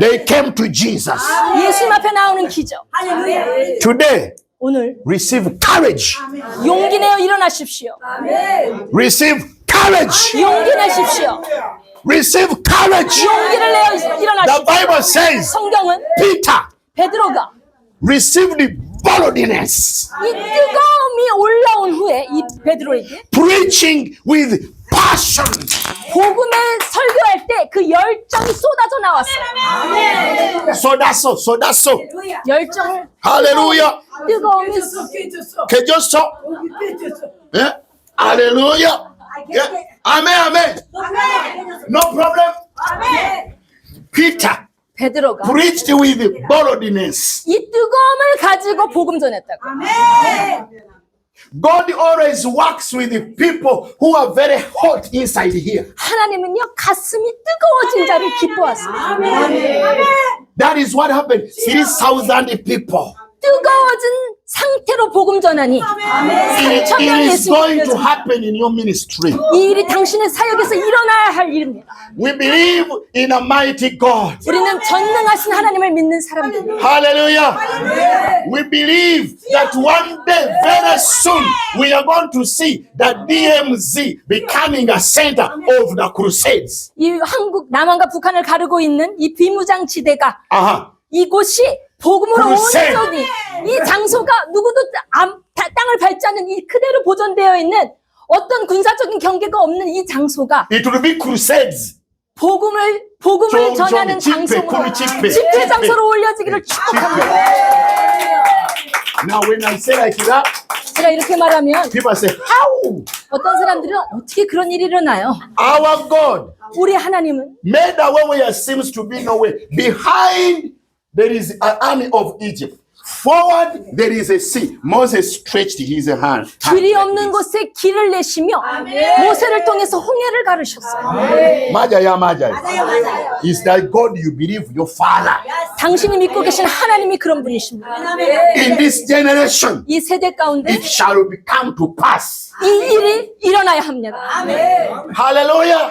They came to Jesus. 예수님 앞에 나오는 기적. Today, 오늘 receive courage. 용기 내어 일어나십시오. Receive courage. 용기 내십시오. Receive courage. 용기를 내어 The 일어나십시오. Bible says 성경은 Peter 베드로가 received the boldness, 이 뜨거움이 올라온 후에 이 베드로에게 preaching with passion. 복음을 설교할 때 그 열정이 쏟아져 나왔어요. 쏟았어. 열정을 Hallelujah. 뜨거움이 개졌어. 예? Hallelujah. 예? 아멘. No problem. Peter 베드로가 preached with boldness. 이 뜨거움을 가지고 복음 전했다고. God always works with the people who are very hot inside here. 하나님은요 가슴이 뜨거워진 자를 기뻐하세요. That is what happened. 3,000 people. 뜨거워진 상태로 복음 전하니 It 3,000명 is 예수님 going to 믿는 happen in your ministry. 이 일이 당신의 사역에서 일어나야 할 일입니다. We believe in a mighty God. 우리는 전능하신 하나님을 믿는 사람들입니다. Hallelujah. We believe that one day, very soon, we are going to see the DMZ becoming a center of the crusades. 이 한국 남한과 북한을 가르고 있는 이 비무장지대가 Uh-huh. 이곳이 복음으로 글쎄. 온전히 이 장소가 누구도 땅을 밟지 않는 이 그대로 보존되어 있는 어떤 군사적인 경계가 없는 이 장소가 It will be crusades. 복음을 좀, 전하는 집회, 장소로 집회. 집회 장소로 올려지기를 축복합니다. Now, when I say like that, 제가 이렇게 말하면 people say, how? 어떤 사람들은 어떻게 그런 일이 일어나요? Our God 우리 하나님은 made a way where there seems to be no way. Behind, there is an army of Egypt. Forward, there is a sea. Moses stretched his hand. 길이 없는 곳에 길을 내시며 모세를 통해서 홍해를 가르셨어요. 맞아요, 맞아요. Is that God you believe, your Father? 당신이 믿고 계신 하나님이 그런 분이십니다. In this generation, 이 세대 가운데 it shall come to pass. 이 일이 일어나야 합니다. Hallelujah.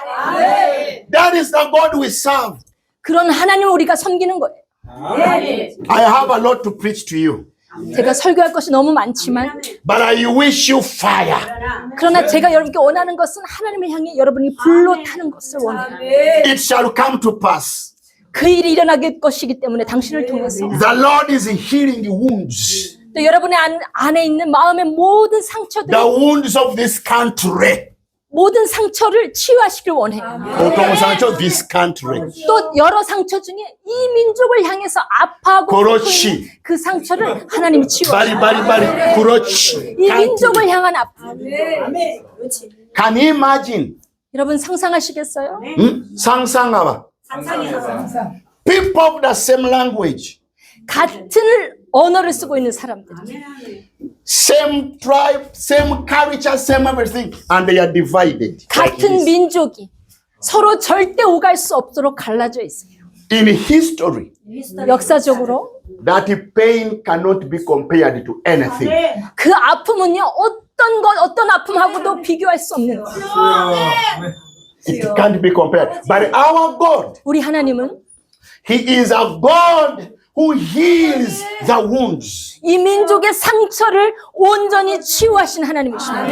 That is the God we serve. 그런 하나님을 우리가 섬기는 거예요. I have a lot to preach to you, 제가 설교할 것이 너무 많지만 but I wish you fire. 그러나 제가 여러분께 원하는 것은 하나님을 향해 여러분이 불로 타는 것을 원해요. It shall come to pass. 그 일이 일어나게 것이기 때문에 당신을 통해서 The Lord is healing wounds. 또 여러분의 안에 있는 마음의 모든 상처들, The wounds of this country. 모든 상처를 치유하시길 원해요. This country. 또 여러 상처 중에 이 민족을 향해서 아파하고 그렇지. 있는 그 상처를 하나님이 치유하시고 바리. 그렇지. 이 민족을 향한 아픔. Can you imagine? 여러분 상상하시겠어요? 상상하봐. People of the same language, 같은 언어를 쓰고 있는 사람들, same tribe, same culture, same everything, and they are divided. 같은 민족이 서로 절대 오갈 수 없도록 갈라져 있어요. In history, 역사적으로 that pain cannot be compared to anything. 그 아픔은요 어떤 아픔하고도 비교할 수 없는 거예요. It can't be compared. But our God, 우리 하나님은 He is a God who heals the wounds. 이 민족의 상처를 온전히 치유하신 하나님이십니다.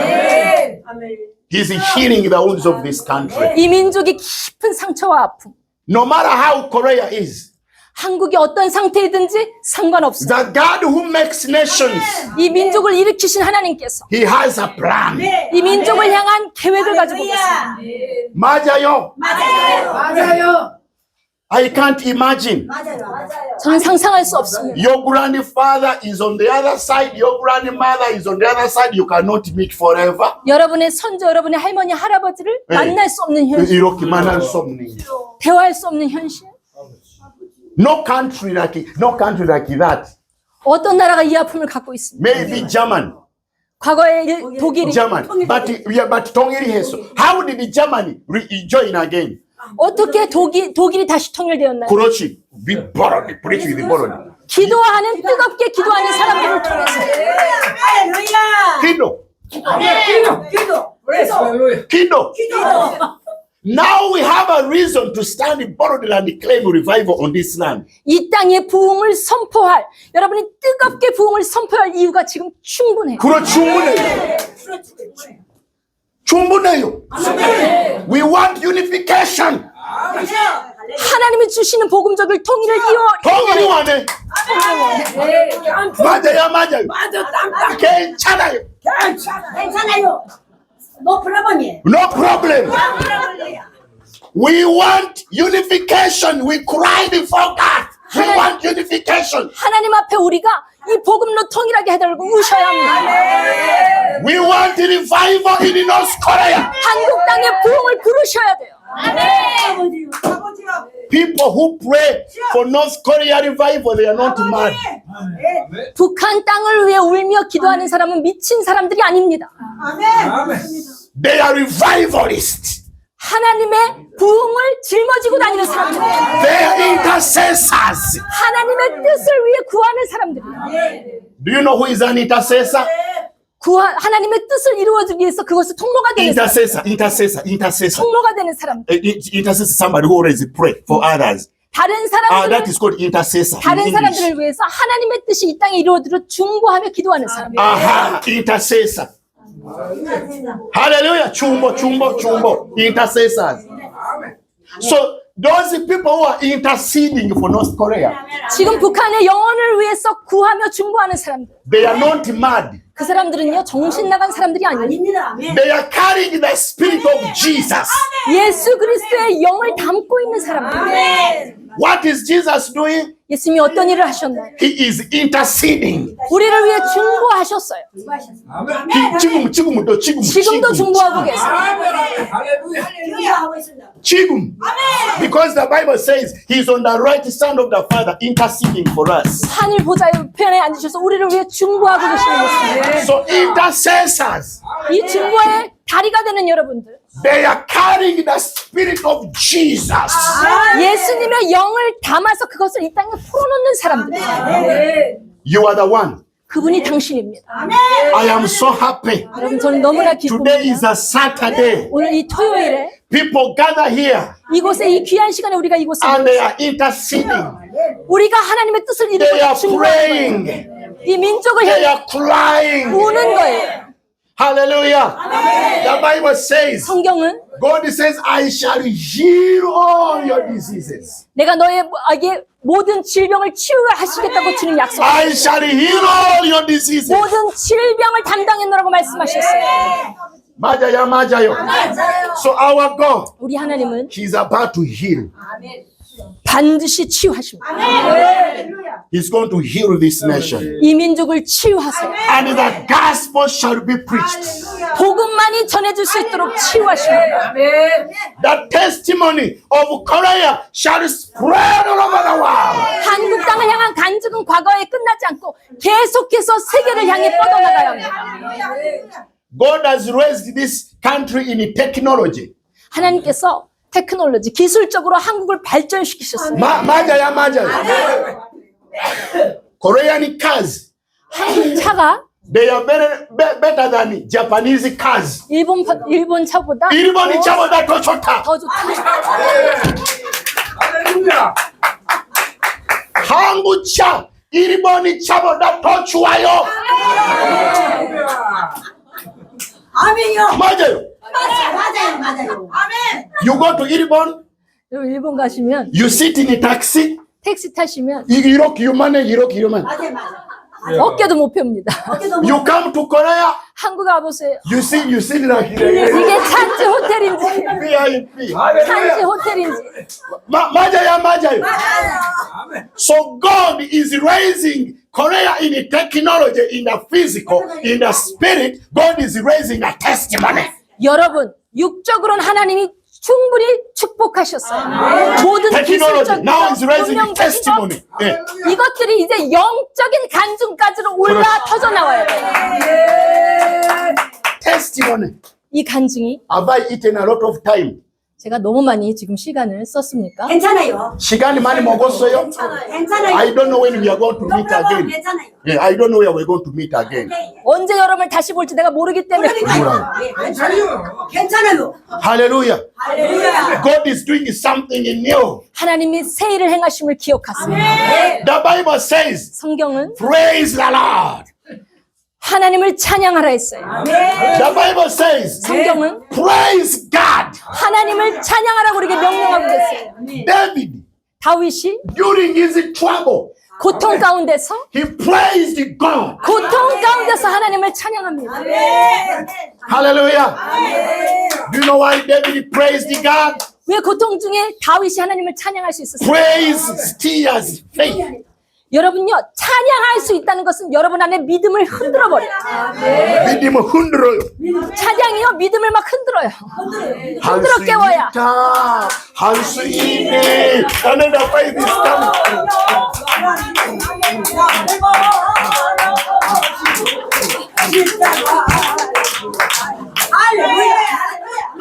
He's healing the wounds of this country. 이 민족의 깊은 상처와 아픔, No matter how Korea is, 한국이 어떤 상태이든지 상관없어요. the God who makes nations, 이 민족을 일으키신 하나님께서 He has a plan. 이 민족을 향한 계획을 가지고 계십니다. 맞아요. I can't imagine. 저는 상상할 수 없습니다. Your grandfather is on the other side. Your grandmother is on the other side. You cannot meet forever. 여러분의 선조, 여러분의 할머니, 할아버지를 네. 만날 수 없는 현실, 이렇게만 할 수 없는. 대화할 수 없는 현실. No country like that. 어떤 나라가 이 아픔을 갖고 있습니다. Maybe German. 과거에 독일이 German. But 통일했어. How did Germany rejoin again? 어떻게 독일이 다시 통일되었나요? 그렇지. We borrowed. Preach with borrowed. 기도하는 뜨겁게 기도하는 사람들을 통해서 Kido. Now we have a reason to stand boldly and claim revival on this land. 이 땅에 부흥을 선포할, 여러분이 뜨겁게 부흥을 선포할 이유가 지금 충분해요. 충분해요. We want unification. 하나님이 주시는 복음적인 통일을 통일이 원해. 맞아요. 괜찮아요. No problem. No problem. We want unification. We cry before God. We want unification. 하나님 앞에 우리가 이 복음로 통일하게 해달라고 우셔야 합니다. We want revival in North Korea. 한국 땅에 부흥을 부르셔야 돼요. People who pray for North Korea revival, they are not mad. 북한 땅을 위해 울며 기도하는 사람은 미친 사람들이 아닙니다. They are revivalists. 하나님의 부흥을 짊어지고 다니는 사람들. They are intercessors. 하나님의 뜻을 위해 구하는 사람들이에요. Do you know who is an intercessor? 하나님의 뜻을 이루어주기 위해서 그것을 통로가 되는 사람. Intercessor. 통로가 되는 사람. Intercessor is somebody who always pray for others. 다른 That 사람들을 is called intercessor. in 다른 English. 사람들을 위해서 하나님의 뜻이 이 땅에 이루어지도록 중보하며 기도하는 사람. Aha, intercessor. Hallelujah. Chumbo. Intercessors. So those people who are interceding for North Korea, 지금 북한의 영혼을 위해서 구하며 중보하는 사람들. they are not mad. 그 사람들은요, 정신 나간 사람들이 아닙니다. They are carrying the spirit of Jesus. 예수 그리스도의 영을 담고 있는 사람들. What is Jesus doing? 예수님이 어떤 일을 하셨나요? He is interceding. 우리를 위해 중보하셨어요. 지금도 중보하고 계세요. 지금. Because the Bible says he's on the right hand of the Father interceding for us. 하늘 보좌의 편에 앉으셔서 우리를 위해 중보하고 계시는 것입니다. So intercessors, 이 중보의 다리가 되는 여러분들, they are carrying the spirit of Jesus. 예수님의 영을 담아서 그것을 이 땅에 풀어놓는 사람들. You are the one. 그분이 당신입니다. I am so happy. 여러분, 저는 너무나 Today is 기쁩니다. a Saturday. 오늘 이 토요일에 People gather here 이곳에 이 귀한 시간에 우리가 이곳에 and they are interceding. 우리가 하나님의 뜻을 They 이루고 are 중보하는 praying. 거예요. 이 민족을 They 향해 are crying. 우는 거예요. Hallelujah. The Bible says, 성경은 God says, I shall heal all your diseases. 내가 너에게 모든 질병을 치유하시겠다고 주는 약속. I shall heal all your diseases. 모든 질병을 담당했노라고 말씀하셨어요. 맞아요. So our God, 우리 하나님은 He's about to heal. 반드시 치유하십니다. He's going to heal this nation. 이 민족을 치유하세요. And the gospel shall be preached. 복음만이 전해질 수 있도록 치유하십니다. The testimony of Korea shall spread all over the world. 한국 땅을 향한 간증은 과거에 끝나지 않고 계속해서 세계를 향해 뻗어나가야 합니다. God has raised this country in technology. 하나님께서 테크놀로지, 기술적으로 한국을 발전시키셨어요. 맞아요. Korean cars, 한국 차가 they are better than Japanese cars. 일본 차보다 일본이 차보다 더 좋다. 더 좋다. 한국 차, 일본이 차보다 더 좋아요. 아멘이요. 맞아요. 맞아요. 아멘. You go to 일본, 일본 가시면 you sit in a taxi. 택시 타시면 이렇게 요만해. 맞아요. 어깨도 못 펴니다. You come to Korea, 한국 와보세요. you sit like 이게 찬지 호텔인지 VIP. 찬지 호텔인지. 맞아요. So God is raising Korea in the technology, in the physical, in the spirit. God is raising a testimony. 여러분, 육적으로는 하나님이 충분히 축복하셨어요. 모든 Technology. Now is 기술적인 raising 운명적인 testimony. 예. 이것들이 이제 영적인 간증까지로 올라 터져 나와야 돼요. Testimony. 이 간증이 Have I eaten a lot of time? 제가 너무 많이 지금 시간을 썼습니까? 괜찮아요. 시간이 많이 먹었어요? 괜찮아요. I don't know when we are going to meet again. 괜찮아요. Yeah, I don't know where we're going to meet again. 언제 여러분을 다시 볼지 내가 모르기 때문에 괜찮아요. Hallelujah. 할렐루야. God is doing something new. 하나님이 새 일을 행하심을 기억하세요. The Bible says, 성경은 praise the Lord. 하나님을 찬양하라 했어요. The Bible says, 성경은 praise God. 하나님을 찬양하라고 우리에게 명령하고 있어요. David, 다윗이 during his trouble, 고통 가운데서 he praised God. 고통 가운데서 하나님을 찬양합니다. Hallelujah. Do you know why David praised God? 왜 고통 중에 다윗이 하나님을 찬양할 수 있었어요? Praise steers faith. 여러분요, 찬양할 수 있다는 것은 여러분 안에 믿음을 흔들어 버려요. 믿음을 흔들어요. 찬양이요, 믿음을 막 흔들어요. 할 수 깨워야. 있다. 할 수 있네. Another faith is coming.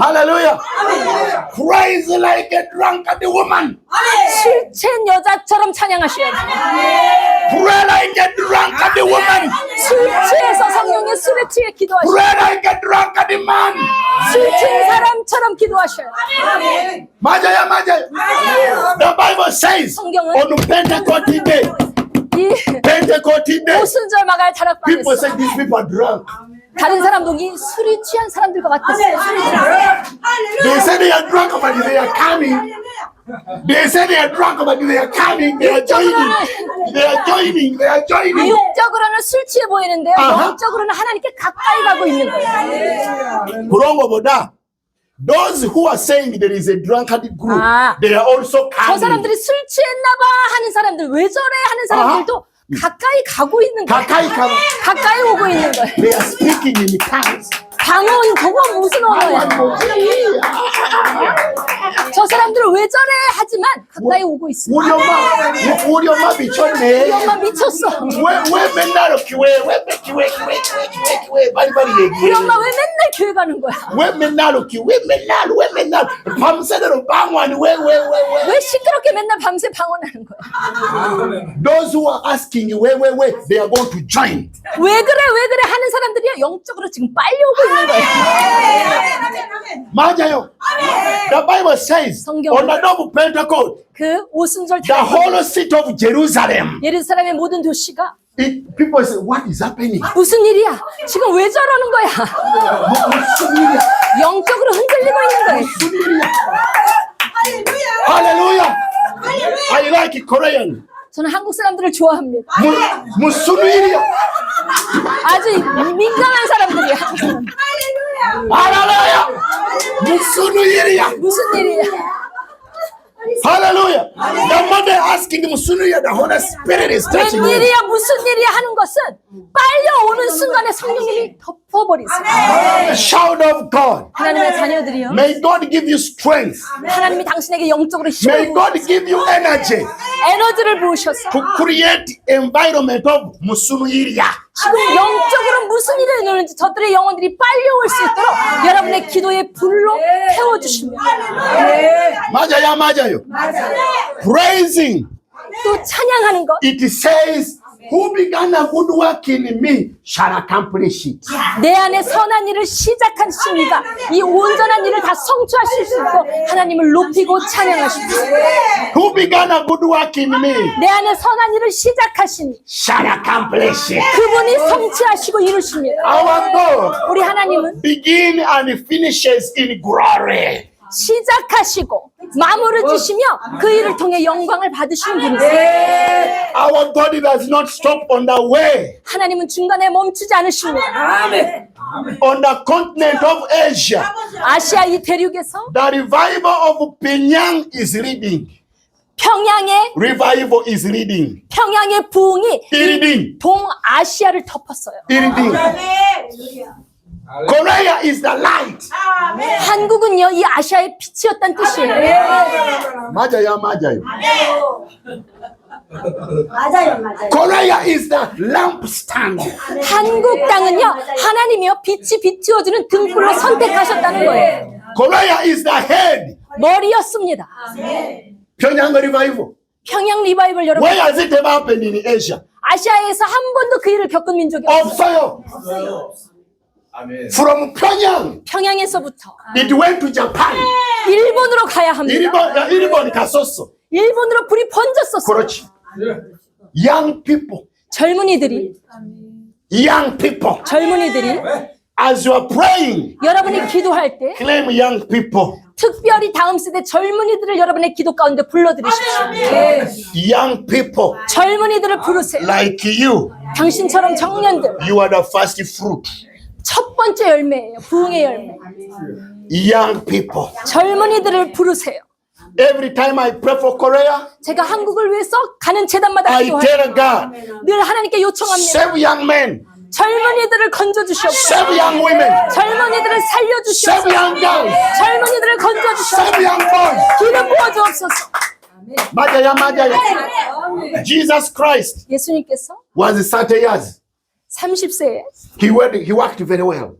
Hallelujah. Praise like a drunkard woman. 술 취한 여자처럼 찬양하셔야 돼요. Pray like a drunkard woman. 술 취해서 성령의 술에 취해 기도하셔야 돼요. Pray like a drunkard man. 술 취한 사람처럼 기도하셔야 돼요. 맞아요, 맞아요. The Bible says 성경은 on Pentecost day, 이 Pentecost day, 오순절 마갈 people say 다락방에서 these people are drunk. 다른 사람들이 술이 취한 사람들과 같았어요. They say they are drunk, but they are coming. They say they are drunk, but they are coming. They are joining. They are joining. They are joining. 육적으로는 술 취해 보이는데요. 아하. 영적으로는 하나님께 가까이 가고 있는 거예요. 그런 거보다 those who are saying there is a drunkard group, 아. they are also 저 coming. 사람들이 술 취했나봐 하는 사람들, 왜 저래 하는 사람들도 가까이 가고 있는 거예요. 가까이 가면 가까이 오고 있는 거예요. they are speaking in tongues. 방언, 그건 무슨 언어야? 저 사람들은 왜 저래 하지만 가까이 오고 있어요. 우리 엄마 미쳤네. 우리 엄마 미쳤어. 왜 맨날 교회 빨리빨리 우리 얘기해. 엄마 왜 맨날 교회 가는 거야? 왜 맨날 밤새도록 방언 왜 왜 시끄럽게 맨날 밤새 방언하는 거야? Those who are asking you 왜 they are going to join. 왜 그래 하는 사람들이요, 영적으로 지금 빨리 오고 있는 거예요. 맞아요. The Bible says 성경은 on the day of Pentecost, 그 오순절 the whole city of Jerusalem. 예루살렘의 모든 도시가 People say, what is happening? 무슨 일이야? 지금 왜 저러는 거야? 무슨 일이야? 영적으로 흔들리고 있는 거예요. 무슨 일이야? Hallelujah. I like Korean. 저는 한국 사람들을 좋아합니다. 무슨 일이야? 아주 민감한 사람들이야. 할렐루야! 무슨 일이야? 무슨 일이야? Hallelujah! The mother asking 무슨 일이야? The Holy Spirit is touching you. 웬일이야 무슨 일이야 하는 것은 빨려 오는 순간에 성령님이 덮어버리세요. The shout of God. 하나님의 자녀들이요, May God give you strength. 하나님이 당신에게 영적으로 May 힘을 God give you energy 에너지를 부으셔서 to create environment of 무슨 일이야? 지금 영적으로 무슨 일이 일어나는지 저들의 영혼들이 빨리 올 수 있도록 여러분의 기도의 불로 태워주시면 맞아요. Praising. 또 찬양하는 것, It says, who began a good work in me shall accomplish it. 내 안에 선한 일을 시작한 신이가 이 온전한 일을 다 성취하실 수 있도록 하나님을 높이고 찬양하십시오. Who began a good work in me 내 안에 선한 일을 시작하시니 shall accomplish it. 그분이 성취하시고 이루십니다. Our God 우리 하나님은 begin and finishes in glory. 시작하시고 마무리 지시며 그 일을 통해 영광을 받으시는 분이세요. Our God does not stop on the way. 하나님은 중간에 멈추지 않으십니다. On the continent of Asia, 아시아 이 대륙에서 the revival of Pyongyang is leading. 평양의 Revival is leading. 부흥이 Leading. 동아시아를 덮었어요. Leading. Korea is the light. 한국은요 이 아시아의 빛이었다는 뜻이에요. 맞아요. Korea is the lampstand. 한국 땅은요 하나님이요 빛이 비추어주는 등불로 선택하셨다는 거예요. Korea is the head. 머리였습니다. Pyongyang revival. 평양 리바이벌 여러분, Where has it ever happened in Asia? 아시아에서 한 번도 그 일을 겪은 민족이 없어요. 없어요. From Pyongyang, 평양에서부터 it went to Japan. 일본으로 가야 합니다. 일본 갔었어. 일본으로 불이 번졌었어요. 그렇지. Young people, 젊은이들이 as you are praying, 여러분이 기도할 때 claim young people. 특별히 다음 세대 젊은이들을 여러분의 기도 가운데 불러들이십시오. Young people 젊은이들을 부르세요. like you, 당신처럼 청년들, you are the first fruit. 첫 번째 열매예요. 부흥의 열매. Young people. 젊은이들을 부르세요. Every time I pray for Korea, 제가 한국을 위해서 가는 제단마다 I 기도할 tell God, 늘 하나님께 요청합니다. save young men, 젊은이들을 건져주시옵소서. save young women, 젊은이들을 save 살려주시옵소서. young girls, 젊은이들을 건져주시옵소서. save young boys. 기름 부어주옵소서. 맞아요. Jesus Christ 예수님께서 was 30 years. 30세에 He worked very well.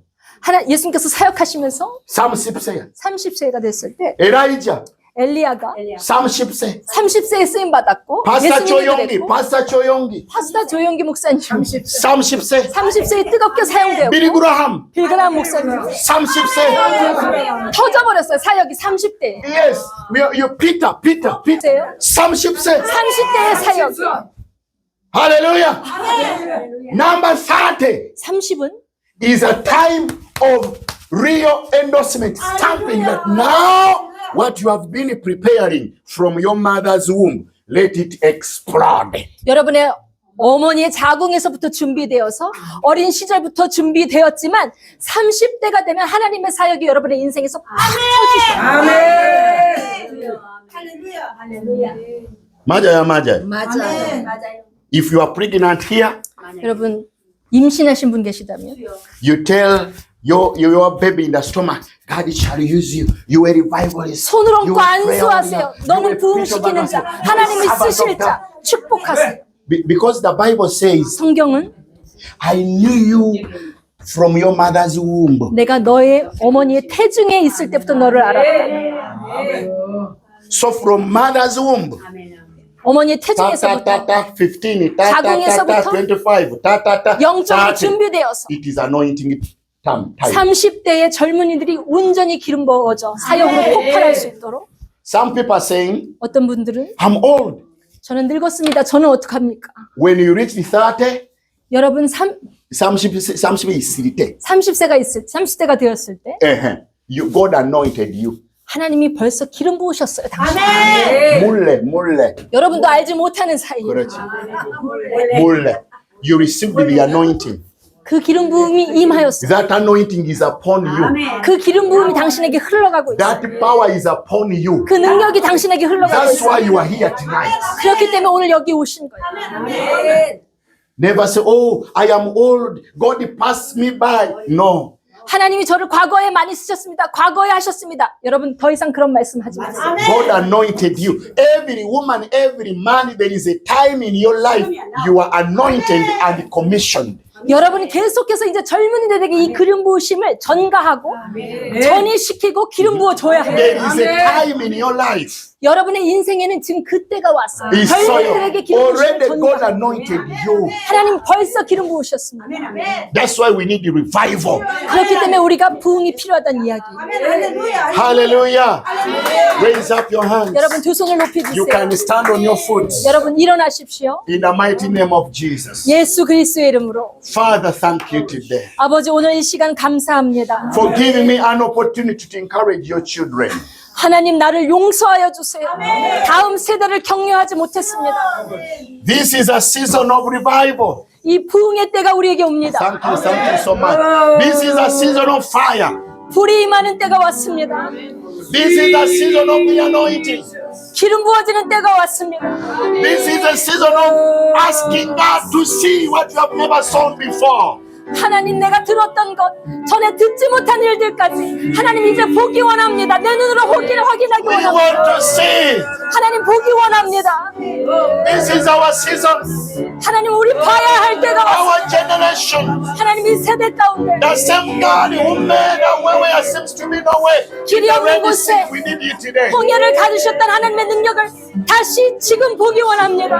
예수님께서 사역하시면서 30세. 30세가 됐을 때 Elijah, 엘리야가 30세. 30세에 쓰임 받았고 Pastor 예수님이 Choyongi, 그랬고 Pastor Choyongi, 파스타 조영기 목사님 30세. 30세에 뜨겁게 사용되었고 Billy Graham, 빌그람 목사님 30세. 터져버렸어요. 사역이 30대. Yes, you Peter. 30세. 30대의 사역. Hallelujah. Number 30 30은 is a time of real endorsement, stamping that now what you have been preparing from your mother's womb, let it explode. 여러분의 어머니의 자궁에서부터 준비되어서 어린 시절부터 준비되었지만 30대가 되면 하나님의 사역이 여러분의 인생에서 팍 터지셔요. 할렐루야. 할렐루야. 맞아요. 맞아요. If you are pregnant here, 여러분 임신하신 분 계시다면 you tell your baby in the stomach, God shall use you. You are revivalist. 손을 You 얹고 will pray 안수하세요. on your- you 너는 will preach 부흥시키는 about 자, us. 하나님이 Sabbath 쓰실 of 자, 축복하세요. Because the Bible says, 성경은 I knew you from your mother's womb. 내가 너의 어머니의 태중에 있을 때부터 너를 알았다. So from mother's womb, 어머니의 ta 태중에서부터 15, 자궁에서부터 25, 영적으로 30. 준비되어서 It is anointing time. 30대의 젊은이들이 온전히 기름 부어져 사역으로 폭발할 수 있도록. Some people are saying, 어떤 분들은 I'm old. 저는 늙었습니다. 저는 어떡합니까? When you reach 30, 여러분 30 있을 때, 30세가 되었을 때 God anointed you. 하나님이 벌써 기름 부으셨어요. 당신. 몰래. 여러분도 알지 못하는 사이에 그렇지. 몰래. You received the anointing. 그 기름 부음이 임하였어요. That anointing is upon you. 그 기름 부음이 당신에게 흘러가고 있어요. That power is upon you. 그 능력이 당신에게 흘러가고 That's 있어요. why you are here tonight. 그렇기 때문에 오늘 여기 오신 거예요. Never say, oh, I am old. God passed me by. No. 하나님이 저를 과거에 많이 쓰셨습니다. 과거에 하셨습니다. 여러분 더 이상 그런 말씀하지 마세요. God anointed you. Every woman, every man, there is a time in your life you are anointed and commissioned. 여러분이 계속해서 이제 젊은이들에게 이 기름 부으심을 전가하고 전이시키고 기름 부어 줘야 There 해요. is a time in your life. 여러분의 인생에는 지금 그때가 왔어요. It's so 젊은이들에게 기름 already 부으심을 God 전가하고 anointed you. 하나님 벌써 기름 부으셨습니다. That's why we need the revival. 그렇기 때문에 우리가 부흥이 필요하다는 이야기. 할렐루야. Hallelujah. Raise up your hands. 여러분 두 손을 높이 You can 드세요. stand on your foot. 여러분 일어나십시오. In the mighty name of Jesus. 예수 그리스도의 이름으로. Father, thank you today 아버지 오늘 이 시간 감사합니다. for giving me an opportunity to encourage your children. 하나님 나를 용서하여 주세요. 다음 세대를 격려하지 못했습니다. This is a season of revival. 이 부흥의 때가 우리에게 옵니다. Thank you so much. This is a season of fire. 불이 임하는 때가 왔습니다. This is a season of the anointing. 기름 부어지는 때가 왔습니다. This is a season of asking God to see what you have never seen before. 하나님 내가 들었던 것 전에 듣지 못한 일들까지 하나님 이제 보기 원합니다. 내 눈으로 확인하기 We 원합니다. want to see. 하나님 보기 원합니다. This is our season. 하나님 우리 봐야 할 때가 왔습니다. Our generation. 하나님 이 세대 가운데 The same God who made a way where there seems to be no way. 길이 The 없는 Red 곳에 Sea, we need you today. 홍해를 가두셨던 하나님의 능력을 다시 지금 보기 원합니다.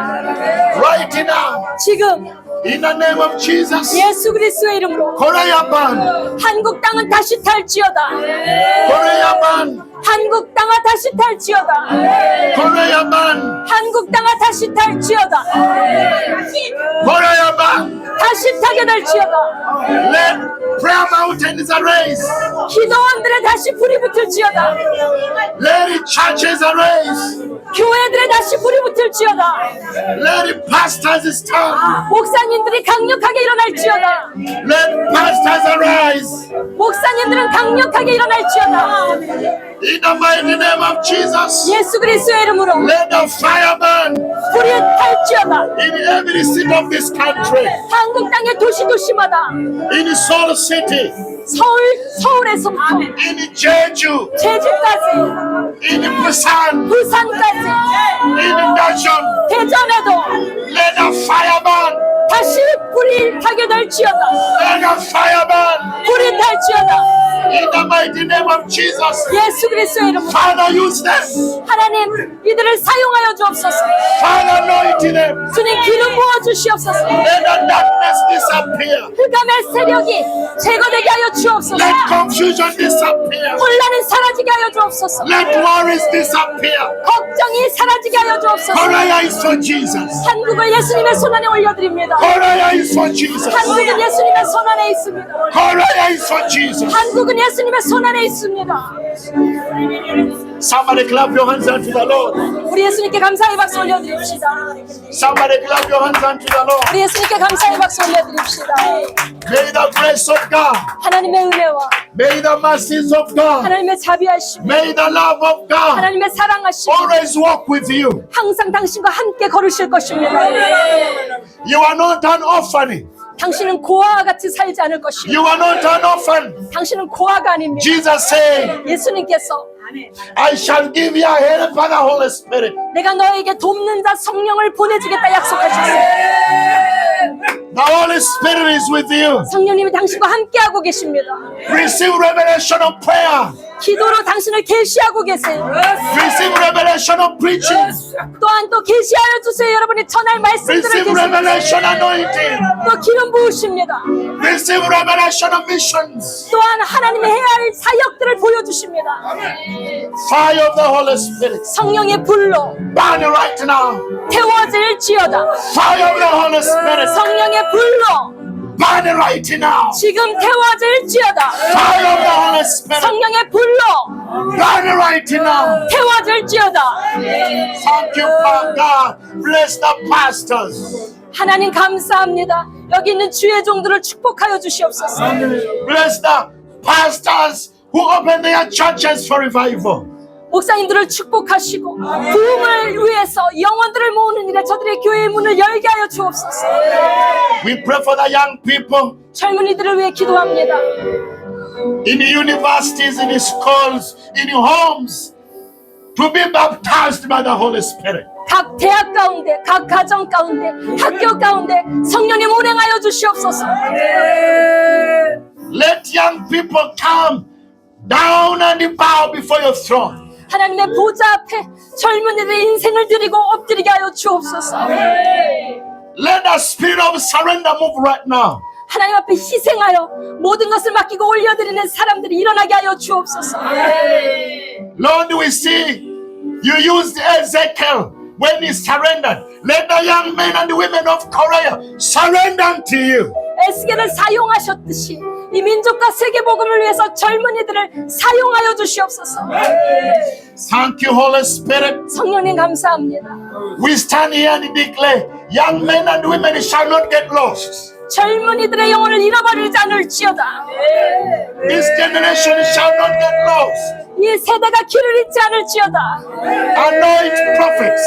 Right now. 지금 In the name of Jesus. 예수 그리스도의 이름으로 Koreaban. 한국 땅은 다시 탈지어다. Koreaban. 한국 땅아 다시 탈지어다. Koreaban. 한국 땅아 다시 탈지어다. Koreaban. 다시 타게 될지어다. Let prayer mountains arise. 기도원들에 다시 불이 붙을지어다. Let the churches arise. 교회들에 다시 불이 붙을지어다. Let the pastors stand. 목사님들이 강력하게 일어날지어다. Let pastors arise. 목사님들은 강력하게 일어날지어다. In the mighty name of Jesus. 예수 그리스도의 이름으로 Let the fire burn 불이 탈지어다. in every city of this country. 한국 땅의 도시도시마다 In Seoul City. 서울에서부터 in Jeju, 제주까지, in Busan, 부산까지, in Daejeon. 대전에도 Let the fireman, 다시 불이 타게 될지어다. let the fireman, 불이 탈지어다. in the mighty name of Jesus. 예수 그리스도의 이름으로 Father, use them. 하나님 이들을 사용하여 주옵소서. Father, anoint them. 주님 기름 부어 주시옵소서. Let the darkness disappear. 흑암의 세력이 제거되게 하여 주옵소서. Let confusion disappear. 혼란은 사라지게 하여 주옵소서. Let worries disappear. 걱정이 사라지게 하여 주옵소서. Korea is for Jesus. 한국을 예수님의 손안에 올려드립니다. Korea is for Jesus. 한국은 예수님의 손안에 있습니다. Korea is for Jesus. 한국은 예수님의 손안에 있습니다. Somebody clap your hands unto the Lord. 우리 예수님께 감사의 박수 올려드립시다. Somebody clap your hands unto the Lord. 우리 예수님께 감사의 박수 올려드립시다. May the grace of God, 하나님의 은혜와 may the mercies of God, 하나님의 자비하심, may the love of God 하나님의 사랑하심 always walk with you. 항상 당신과 함께 걸으실 것입니다. You are not an orphan. 당신은 고아와 같이 살지 않을 것입니다. You are not an orphan. 당신은 고아가 아닙니다. Jesus said, 예수님께서 I shall give you a helper, the Holy Spirit. 내가 너에게 돕는 자 성령을 보내주겠다 약속하셨어요. The Holy Spirit is with you. 성령님이 당신과 함께하고 계십니다. Receive revelation of prayer. 기도로 당신을 계시하고 계세요. Receive revelation of preaching. 또한 또 계시하여 주세요. 여러분이 전할 말씀들을 Receive 계시하여 revelation anointing. 또 기름 부으십니다. Receive revelation of missions. 또한 하나님이 해야 할 사역들을 보여주십니다. Fire of the Holy Spirit. 성령의 불로 Burn right now. 태워질지어다. Fire of the Holy Spirit. 성령의 불로 Burn right now. 지금 태워질지어다. Fire of the Holy Spirit. 성령의 불로 Burn right now. 태워질지어다. Thank you, Father God. Bless the pastors. 하나님 감사합니다. 여기 있는 주의 종들을 축복하여 주시옵소서. Bless the pastors who open their churches for revival. 목사님들을 축복하시고 부흥을 위해서 영혼들을 모으는 일에 저들의 교회의 문을 열게 하여 주옵소서. We pray for the young people 젊은이들을 위해 기도합니다. in the universities, in the schools, in the homes to be baptized by the Holy Spirit. 각 대학 가운데, 각 가정 가운데, 학교 가운데 성령님 운행하여 주시옵소서. Let young people come down and bow before your throne. 하나님의 보좌 앞에 젊은이들의 인생을 드리고 엎드리게 하여 주옵소서. Let the spirit of surrender move right now. 하나님 앞에 희생하여 모든 것을 맡기고 올려드리는 사람들이 일어나게 하여 주옵소서. Lord, we see you used Ezekiel when he surrendered. Let the young men and the women of Korea surrender unto you. 에스겔을 사용하셨듯이 이 민족과 세계복음을 위해서 젊은이들을 사용하여 주시옵소서. Thank you, Holy Spirit. 성령님 감사합니다. We stand here and declare, young men and women shall not get lost. 젊은이들의 영혼을 잃어버리지 않을지어다. This generation shall not get lost. 이 세대가 길을 잃지 않을지어다. Anoint prophets.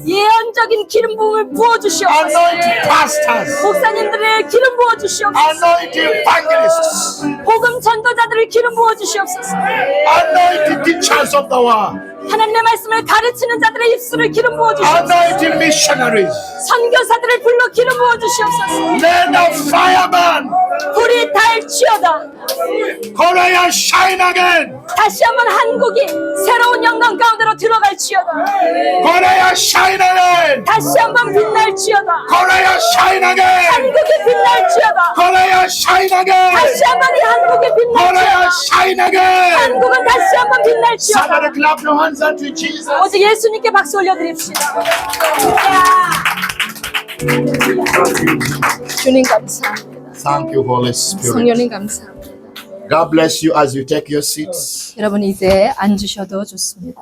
예언적인 기름 부음을 부어주시옵소서. Anoint pastors. 목사님들의 기름 부어주시옵소서. Anoint evangelists. 복음 전도자들을 기름 부어주시옵소서. Anoint teachers of the word. 하나님의 말씀을 가르치는 자들의 입술을 기름 부어주시옵소서. Anoint missionaries. 선교사들을 불러 기름 부어주시옵소서. Let the fireman 불이 달지어다. Korea shine again. 다시 한번 한국이 새로운 영광 가운데로 들어갈지어다. Korea shine again. 다시 한번 빛날지어다. Korea shine again. 한국이 빛날지어다. Korea shine again. 다시 한번 이 한국이 Korea 빛날지어다. shine again. 한국은 다시 한번 빛날지어다. Somebody clap your hands unto Jesus. 오직 예수님께 박수 올려드립시다. 주님 감사합니다. Thank you, Holy Spirit. 성령님 감사합니다. God bless you as you take your seats. 여러분 이제 앉으셔도 좋습니다.